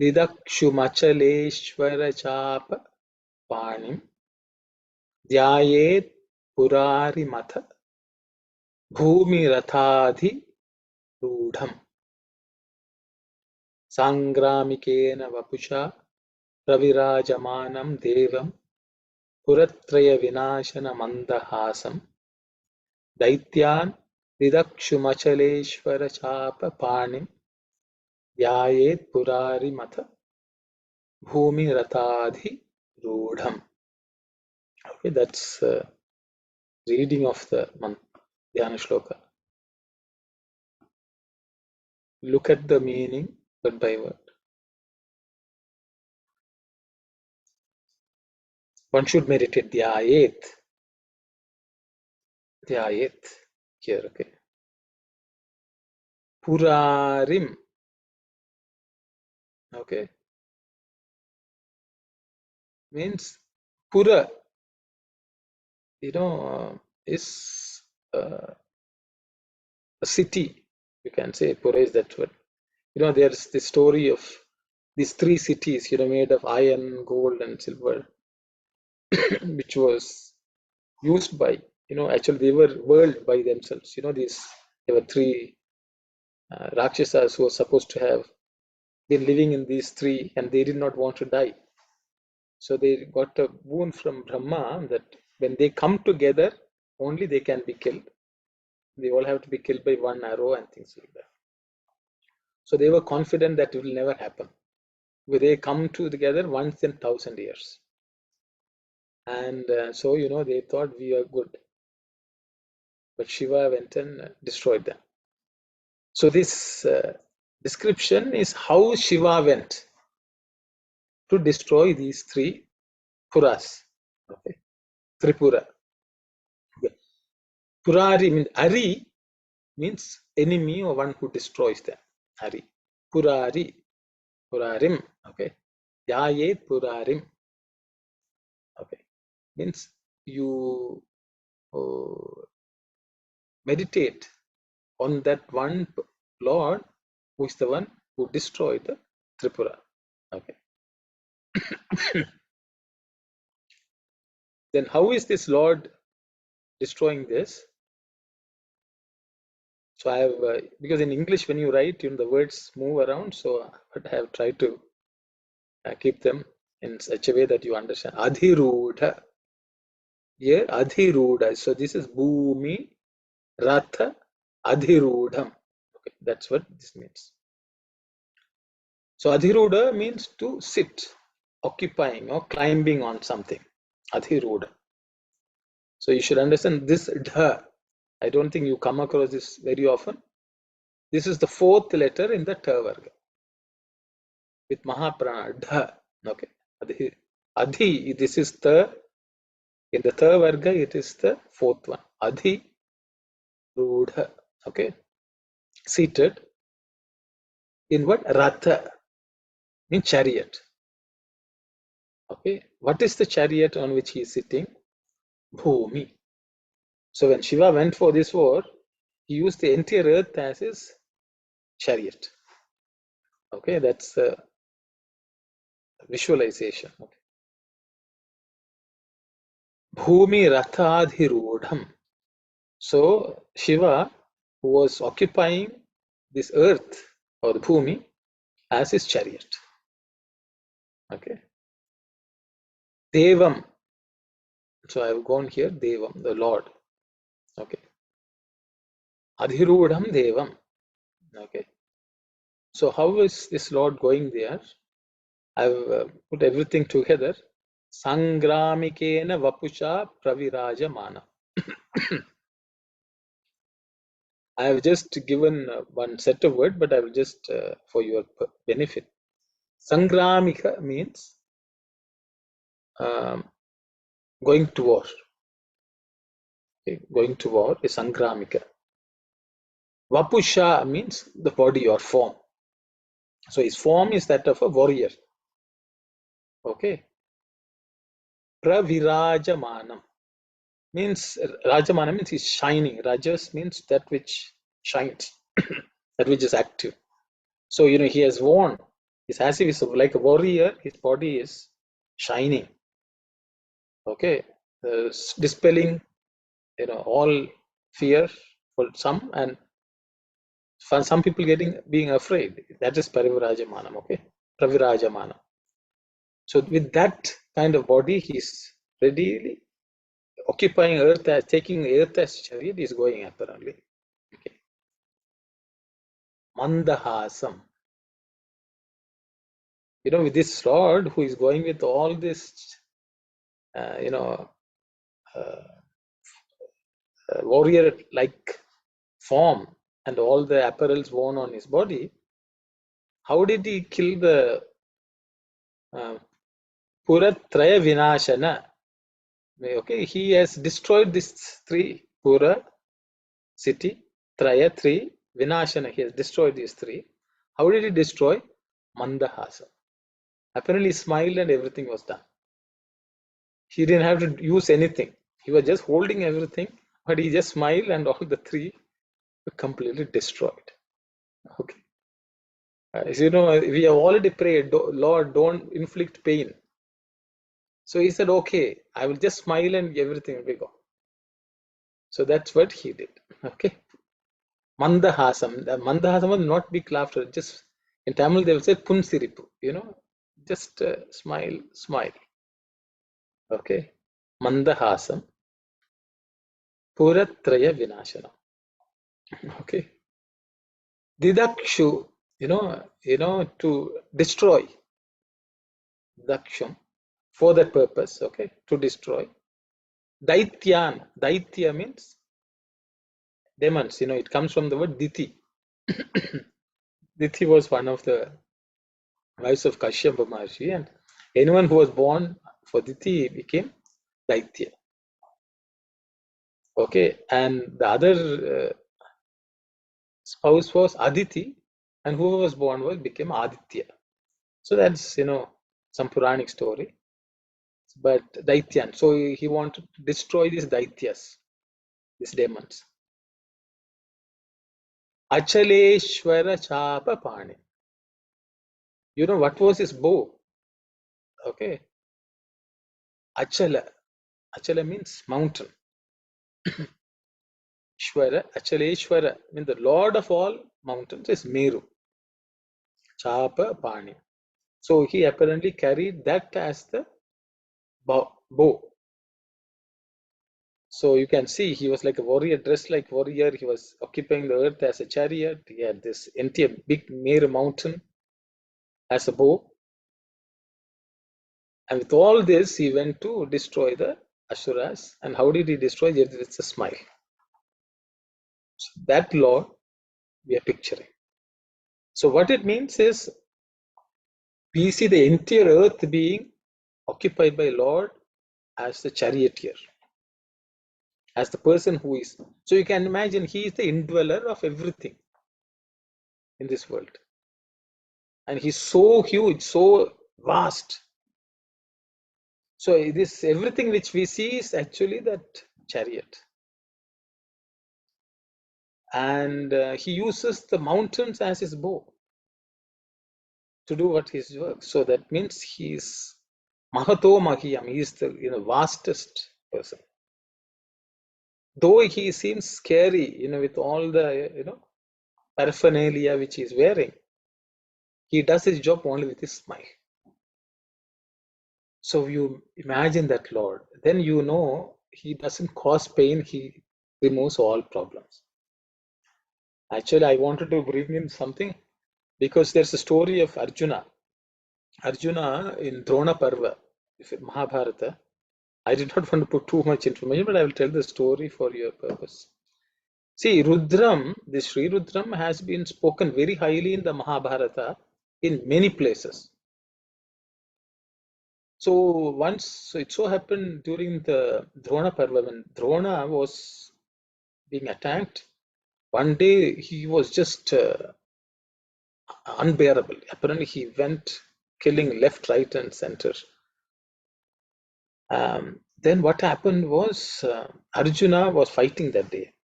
Didakshumachaleshwara Chapa Panim Dhyayet Purari Matha Bhumi Rathadhi Rudham. Sangramikena Vapusha Pravirajamanam Devam Puratraya Vinashana Mandahasam Daityan Didakshumachaleshwara Chapa Panim Dhyayet Purari Matha Bhumi Rathadhi Rudham. Okay, that's reading of the Dhyana Shloka. Look at the meaning word by word. One should meditate Dhyayet. Dhyayet. Here, okay. Purarim. Okay. Means Pura, is a city. You can say Pura is that word. There's the story of these 3 cities, made of iron, gold, and silver, which was used by, actually they were world by themselves. There were 3 Rakshasas who were supposed to have been living in these 3, and they did not want to die. So they got a boon from Brahma that when they come together, only they can be killed. They all have to be killed by one arrow and things like that. So they were confident that it will never happen. They come together once in 1,000 years. And so, they thought we are good. But Shiva went and destroyed them. So this description is how Shiva went to destroy these 3 Puras. Okay. Tripura. Okay. Purari means Ari means enemy or one who destroys them. Ari. Purari, Purarim, okay. Yayet Purarim, okay. Means you meditate on that one Lord who is the one who destroyed the Tripura, okay. Then how is this Lord destroying this? So I have, because in English when you write, the words move around, so but I have tried to keep them in such a way that you understand. Adhirudha. Here, Adhirudha. So this is Bhumi Ratha Adhirudham. Okay, that's what this means. So Adhirudha means to sit, occupying or climbing on something. Adhirudha. So you should understand this dha. I don't think you come across this very often. This is the fourth letter in the ta varga with Mahaprana dha. Okay. Adhi. Adhi. This is the in the ta varga. It is the fourth one. Adhi rudha. Okay. Seated in what? Ratha means chariot. Okay. What is the chariot on which he is sitting? Bhumi. So when Shiva went for this war, he used the entire earth as his chariot. Okay, that's the visualization. Okay. Bhumi Rathadhirudham. So Shiva, who was occupying this earth or the Bhumi as his chariot. Okay. Devam. So I have gone here, Devam, the Lord. Okay. Adhirudham Devam. Okay. So how is this Lord going there? I've put everything together. Sangramikena Vapusha Pravirajamana. I have just given one set of words, but I will just for your benefit. Sangramika means going to war. Okay, going to war is Sangramika. Vapusha means the body or form. So his form is that of a warrior. Okay. Pravirajamanam means Rajamana means he's shining. Rajas means that which shines, that which is active. So he has worn. It's as if he's like a warrior. His body is shining. Okay, dispelling all fear for some, and for some people being afraid. That is Parivirajamanam. Okay, Pravirajamanam. So with that kind of body, he's readily occupying earth as taking earth as chariot is going apparently. Okay. Mandahasam. With this Lord who is going with all this, warrior-like form and all the apparels worn on his body, how did he kill the Puratraya Vinashana? Okay, he has destroyed these three Pura city, Traya three, Vinashana. He has destroyed these three. How did he destroy? Mandahasa. Apparently, he smiled and everything was done. He didn't have to use anything. He was just holding everything, but he just smiled and all the three were completely destroyed. Okay. We have already prayed, Lord, don't inflict pain. So he said, okay, I will just smile and everything will be gone. So that's what he did. Okay. Mandahasam. The Mandahasam was not big laughter. Just in Tamil they will say Punsiripu. Just smile, smile. Okay. Mandahasam. Puratraya Vinashanam. Okay. Didakshu. To destroy. Daksham. For that purpose. Okay. To destroy. Daityan. Daitya means demons. It comes from the word Diti. Diti was one of the wives of Kashyapa Maharshi, and anyone who was born for Diti became Daitya. Okay, and the other spouse was Aditi, and whoever was born became Aditya. So that's, some Puranic story. But Daityan, so he wanted to destroy these Daityas, these demons. Achaleshwara Chapa Pani. You know what was his bow? Okay. Achala. Achala means mountain. Shwara, Achaleshwara means the Lord of all mountains is Meru. Chapa Pani. So he apparently carried that as the bow. So you can see he was like a warrior, dressed like warrior. He was occupying the earth as a chariot. He had this entire big Meru mountain as a bow. And with all this, he went to destroy the Asuras. And how did he destroy it? It's a smile. So that Lord we are picturing. So what it means is we see the entire earth being occupied by Lord as the charioteer, as the person who is. So you can imagine he is the indweller of everything in this world. And he's so huge, so vast. So this everything which we see is actually that chariot. And he uses the mountains as his bow to do what his work. So that means he is Mahato Mahiyam. He is the vastest person. Though he seems scary, with all the paraphernalia which he is wearing, he does his job only with his smile. So you imagine that Lord, then he doesn't cause pain, he removes all problems. Actually, I wanted to bring in something because there's a story of Arjuna. Arjuna in Drona Parva, Mahabharata. I did not want to put too much information, but I will tell the story for your purpose. See, Rudram, this Sri Rudram has been spoken very highly in the Mahabharata in many places. So once, it so happened during the Drona Parva, when Drona was being attacked, one day he was just unbearable. Apparently, he went killing left, right, and center. Then what happened was Arjuna was fighting that day,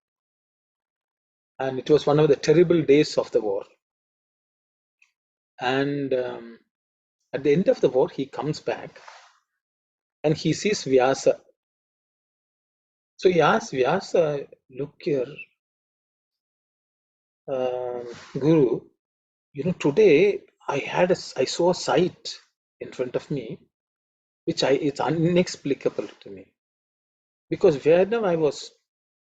and it was one of the terrible days of the war. And at the end of the war, he comes back and he sees Vyasa. So he asks Vyasa, look here, Guru, today I saw a sight in front of me, which it's inexplicable to me. Because whenever I was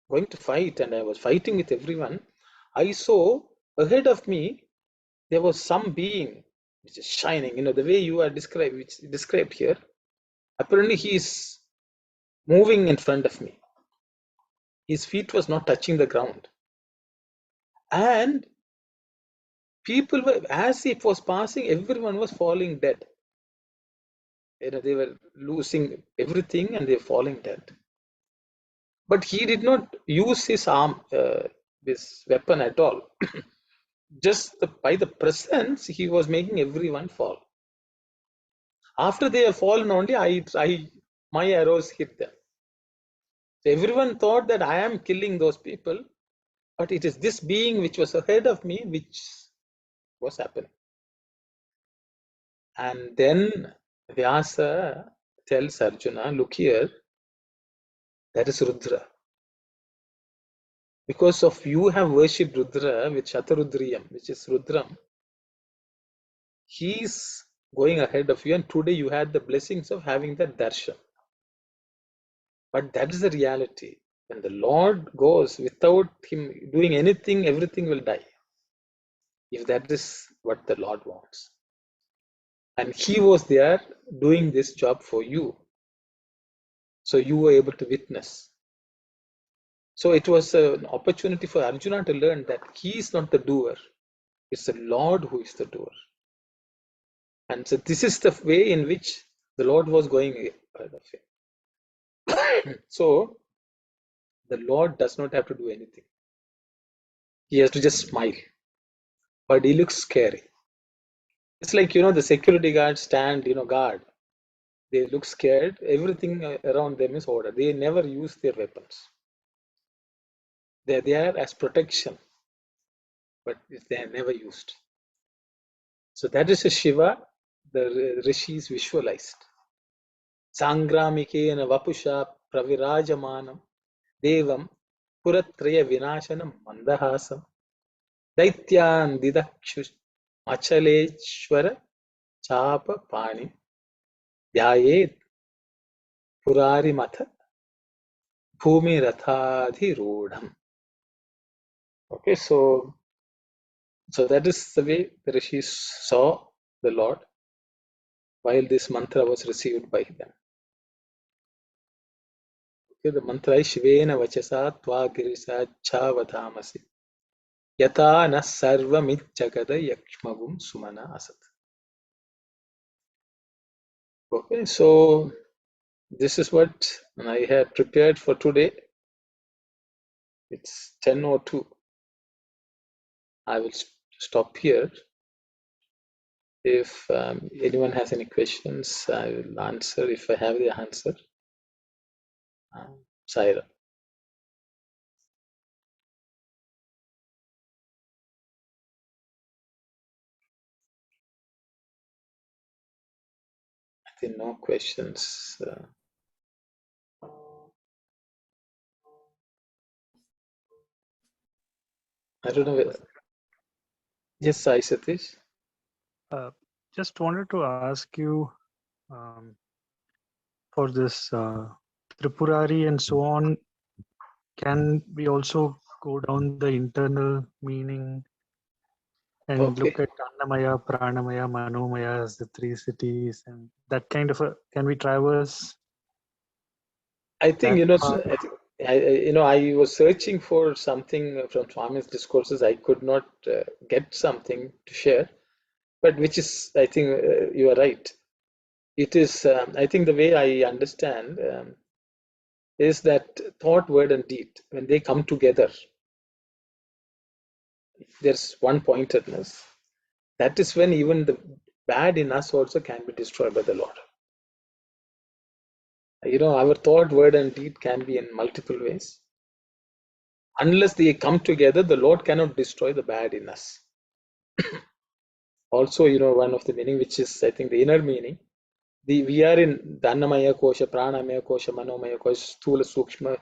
going to fight and I was fighting with everyone, I saw ahead of me, there was some being which is shining, the way you are described here. Apparently he is moving in front of me. His feet was not touching the ground. And people were, as it was passing, everyone was falling dead. They were losing everything and they were falling dead. But he did not use his arm, this weapon at all. Just by the presence, he was making everyone fall. After they have fallen only, my arrows hit them. So everyone thought that I am killing those people, but it is this being which was ahead of me which was happening. And then Vyasa tells Arjuna, look here, that is Rudra. Because of you have worshipped Rudra with Shatarudriyam, which is Rudram, he is going ahead of you, and today you had the blessings of having that darshan. But that is the reality. When the Lord goes without him doing anything, everything will die. If that is what the Lord wants. And he was there doing this job for you. So you were able to witness. So it was an opportunity for Arjuna to learn that he is not the doer. It's the Lord who is the doer. And so this is the way in which the Lord was going ahead of him. So the Lord does not have to do anything. He has to just smile. but he looks scary. It's like, the security guards stand, guard. They look scared. Everything around them is order. They never use their weapons. They're there as protection, but they are never used. So that is a Shiva the rishis visualized. Sangramikena vapusha pravirajamanam devam puratraya vinashanam mandahasam daityan didakshu achaleshwara chapa pani dhyayet purari matha bhumi rathadhi rodham. Okay, so that is the way the rishis saw the Lord while this mantra was received by them. Okay, the mantra is Shivena Vachasa Tva Girisa Chavadhamasi Yata Na Sarvamit-jagada Yakshmagum Sumana Asat. Okay, so this is what I had prepared for today. It's 10:02. I will stop here. If anyone has any questions, I will answer if I have the answer. Saira. I think no questions. I don't know whether. Yes, Sai Satish. Just wanted to ask you for this Tripurari and so on, can we also go down the internal meaning and look at Annamaya, Pranamaya, Manomaya as the three cities and that kind of can we traverse? I think, I was searching for something from Swami's discourses. I could not get something to share, but which is, I think you are right. It is, I think the way I understand is that thought, word, and deed, when they come together, there's one pointedness. That is when even the bad in us also can be destroyed by the Lord. Our thought, word, and deed can be in multiple ways. Unless they come together, the Lord cannot destroy the bad in us. Also, one of the meaning, which is, I think, the inner meaning, we are in the Annamaya Kosha, Pranamaya Kosha, Manomaya Kosha, Sthula, Sukshma,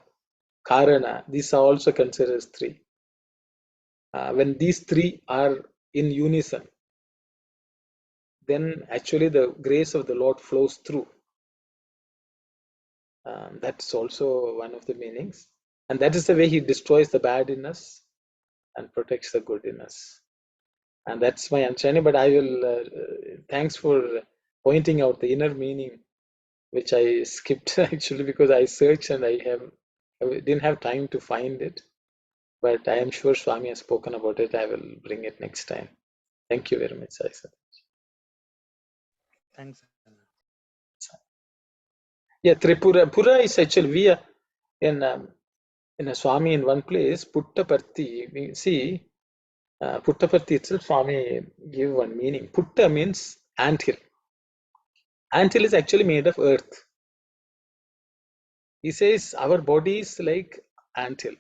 Karana. These are also considered as three. When these three are in unison, then actually the grace of the Lord flows through. That's also one of the meanings. And that is the way he destroys the bad in us and protects the good in us. And that's my understanding. But I will, thanks for pointing out the inner meaning, which I skipped actually because I searched and I didn't have time to find it. But I am sure Swami has spoken about it. I will bring it next time. Thank you very much, Sai. Thanks. Yeah, Tripura. Pura is actually, we are in a Swami in one place, Puttaparthi. We see Puttaparthi itself, Swami gave one meaning. Putta means anthill. Anthill is actually made of earth. He says our body is like anthill.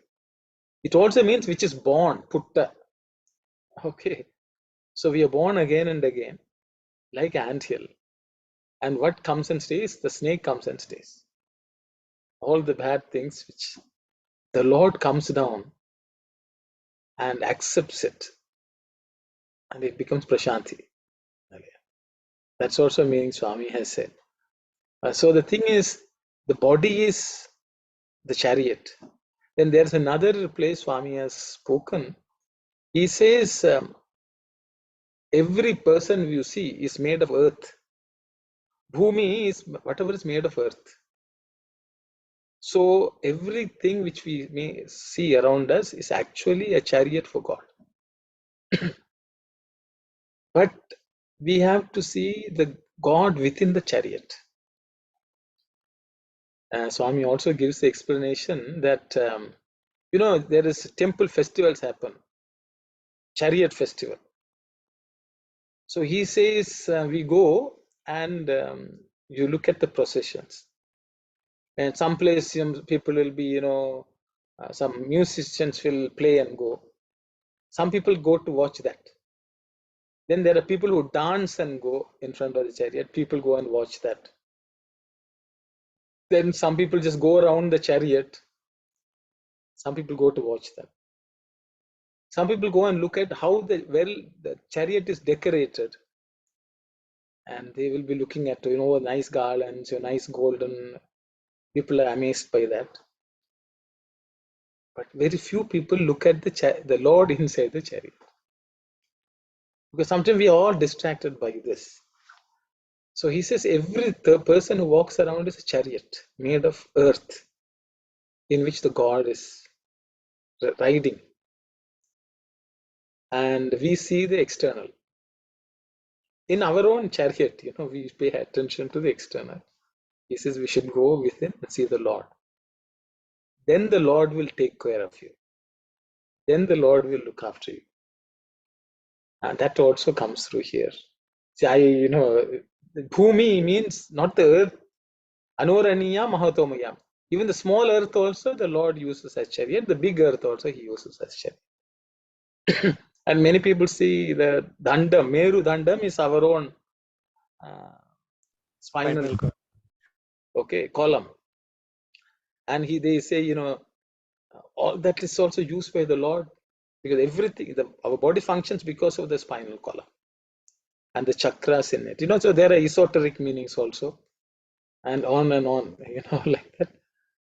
It also means which is born, Putta. Okay. So we are born again and again, like anthill. And what comes and stays? The snake comes and stays. All the bad things which the Lord comes down and accepts it. And it becomes Prashanti. Okay. That's also meaning Swami has said. So the thing is, the body is the chariot. Then there's another place Swami has spoken. He says, every person you see is made of earth. Bhumi is whatever is made of earth. So everything which we may see around us is actually a chariot for God. But we have to see the God within the chariot. Swami also gives the explanation that, there is temple festivals happen, chariot festival. So he says we go and you look at the processions. And some place people will be, some musicians will play and go. Some people go to watch that. Then there are people who dance and go in front of the chariot. People go and watch that. Then some people just go around the chariot. Some people go to watch them. Some people go and look at how the chariot is decorated. And they will be looking at, nice garlands, nice golden. People are amazed by that. But very few people look at the Lord inside the chariot. Because sometimes we are all distracted by this. So he says every person who walks around is a chariot made of earth in which the God is riding. And we see the external. In our own chariot, we pay attention to the external. He says we should go within and see the Lord. Then the Lord will take care of you. Then the Lord will look after you. And that also comes through here. See, Bhumi means not the earth. Anoraniya Mahatomayam. Even the small earth also the Lord uses as chariot. The big earth also he uses as chariot. And many people see the Dandam, Meru Dandam is our own spinal column. And they say, all that is also used by the Lord, because everything, our body functions because of the spinal column and the chakras in it. So there are esoteric meanings also, and on, like that.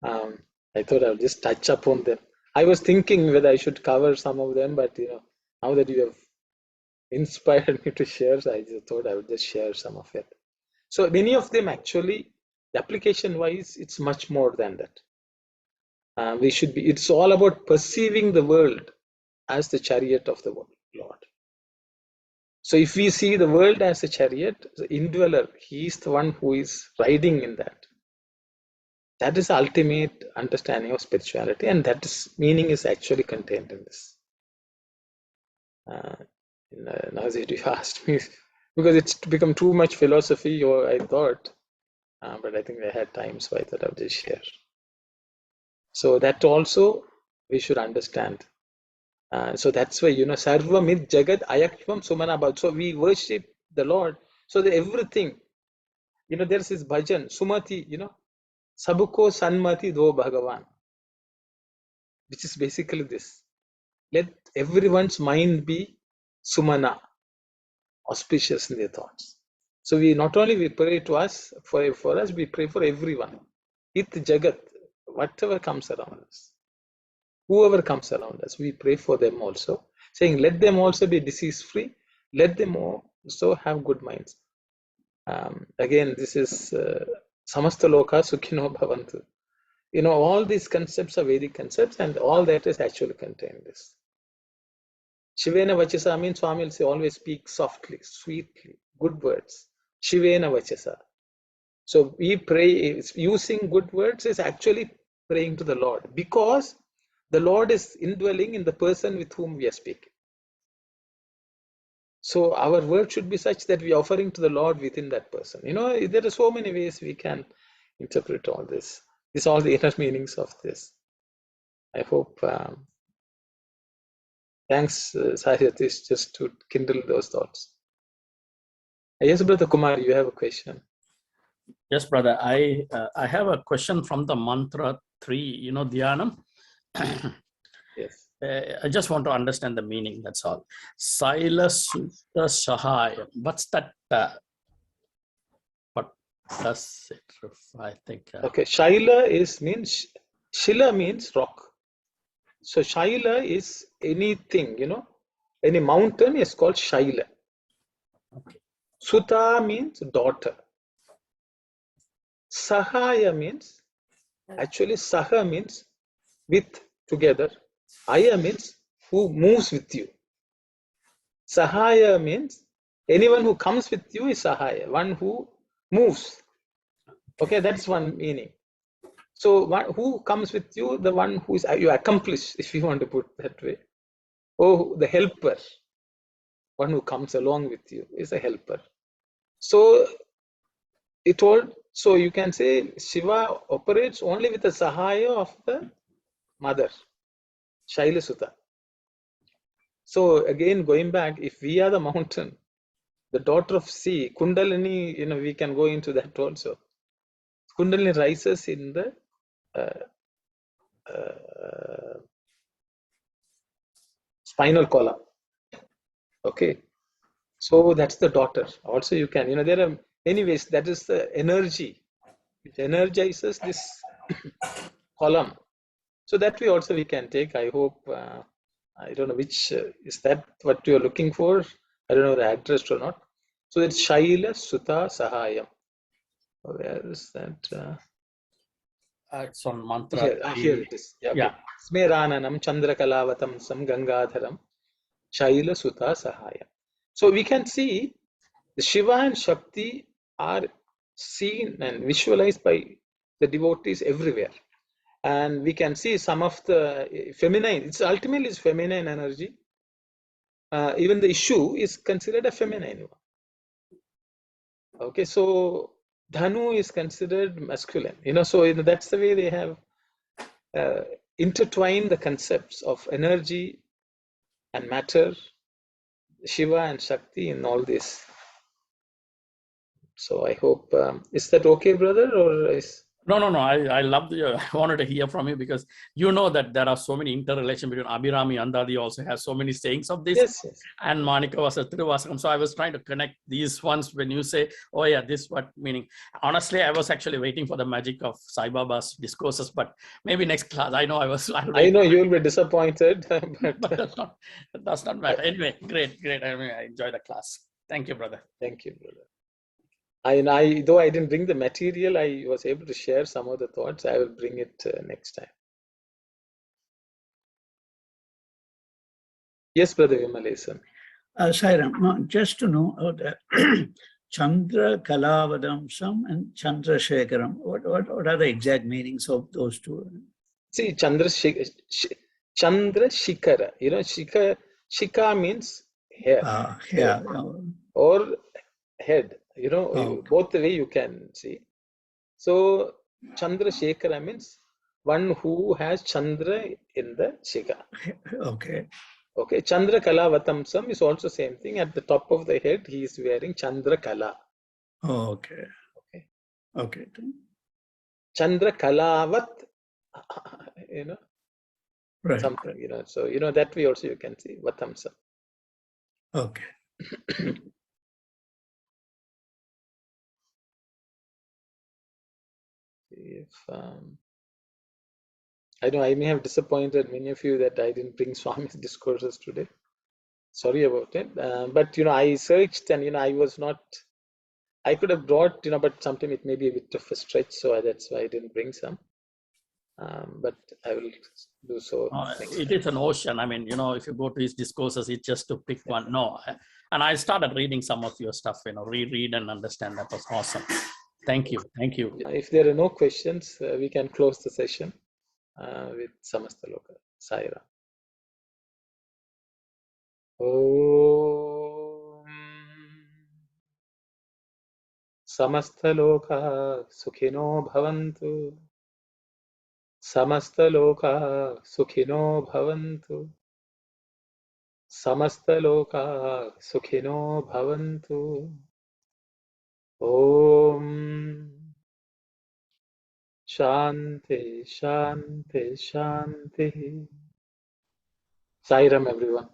I thought I'll just touch upon them. I was thinking whether I should cover some of them, but now that you have inspired me to share, so I just thought I would just share some of it. So many of them actually, application wise, it's much more than that. It's all about perceiving the world as the chariot of the Lord. So if we see the world as a chariot, the indweller, he is the one who is riding in that. That is the ultimate understanding of spirituality, and that meaning is actually contained in this. Now that you asked me, because it's become too much philosophy, or I thought, but I think I had time, so I thought I would just share. So that also we should understand. So that's why, Sarva Mid Jagat Ayakvam Sumanabal. So we worship the Lord. So that everything, there's this bhajan, Sumati, Sabuko Sanmati Do Bhagavan, which is basically this. Let everyone's mind be Sumana, auspicious in their thoughts. So we not only we pray to us, for us, we pray for everyone. It Jagat, whatever comes around us. Whoever comes around us, we pray for them also, saying, let them also be disease-free. Let them also have good minds. Again, this is Samasta Loka Sukhino Bhavantu. All these concepts are Vedic concepts, and all that is actually contained in this. Shivena Vachasa means Swami will say, always speak softly, sweetly, good words. Shivena Vachasa. So we pray, using good words is actually praying to the Lord, because the Lord is indwelling in the person with whom we are speaking. So our word should be such that we are offering to the Lord within that person. There are so many ways we can interpret all this. These are all the inner meanings of this. I hope. Thanks, Sathya, just to kindle those thoughts. Yes, Brother Kumar, you have a question. Yes, brother. I have a question from the mantra 3, Dhyanam. Yes. I just want to understand the meaning, that's all. Saila Sutta Sahaya. What's that? What does it, I think? Okay, Shaila Shila means rock. So Shaila is anything, any mountain is called Shaila. Okay. Sutta means daughter. Sahaya means, actually Saha means with, together. Aya means who moves with you. Sahaya means anyone who comes with you is Sahaya, one who moves. Okay, that's one meaning. So who comes with you? The one who is you accomplish, if you want to put that way. Oh, the helper. one who comes along with you, is a helper. So so you can say Shiva operates only with the Sahaya of the mother, Shailasuta. So again, going back, if we are the mountain, the daughter of sea, Kundalini, we can go into that also. Kundalini rises in the spinal column. Okay. So that's the daughter. Also, you can, there are many ways. That is the energy which energizes this column. So that way also we can take. I hope, I don't know which, is that what you're looking for? I don't know the address or not. So it's Shaila Sutta Sahayam. Where is that? It's on mantra. Here it is. Yeah. Okay. Smerananam Chandrakalavatam Sam Gangadharam Shaila Sutta Sahayam. So we can see the Shiva and Shakti are seen and visualized by the devotees everywhere. And we can see some of the feminine, it's ultimately is feminine energy. Even the issue is considered a feminine one. Okay, so Dhanu is considered masculine. So that's the way they have intertwined the concepts of energy and matter, Shiva and Shakti in all this. So I hope, is that okay, brother, or is... No. I love I wanted to hear from you, because that there are so many interrelation between Abhirami and Andadi also has so many sayings of this. Yes. And Manika was a Trivasakam. So I was trying to connect these ones when you say, oh yeah, this what meaning. Honestly, I was actually waiting for the magic of Sai Baba's discourses, but maybe next class. I know I know you will be disappointed, but that's not matter. Anyway, great. I enjoy the class. Thank you, brother. Thank you, brother. Though I didn't bring the material, I was able to share some of the thoughts. I will bring it next time. Yes, brother Vimalesan. Sairam, just to know that Chandra Kalavadamsam and Chandra Shekaram, what are the exact meanings of those two? See, Chandra Shikara. Shika means hair. Or head. Both the way you can see. So Chandra Shekara means one who has Chandra in the Shika. Okay. Chandra Kala Vatamsam is also same thing. At the top of the head, he is wearing Chandra Kala. Okay. Chandra Kalavat, Right. something, So, that way also you can see Vatamsam. Okay. If I know I may have disappointed many of you that I didn't bring Swami's discourses today. Sorry about it. But I searched and I was not. I could have brought but sometimes it may be a bit of a stretch, so that's why I didn't bring some. But I will do so. It is an ocean. I mean, if you go to his discourses, it's just to pick one. No, and I started reading some of your stuff. Reread and understand. That was awesome. Thank you. If there are no questions, we can close the session with Samastaloka. Saira. Om Samastaloka Sukhino Bhavantu. Samastaloka Sukhino Bhavantu. Samastaloka Sukhino Bhavantu. Om Shanti. Sairam, everyone.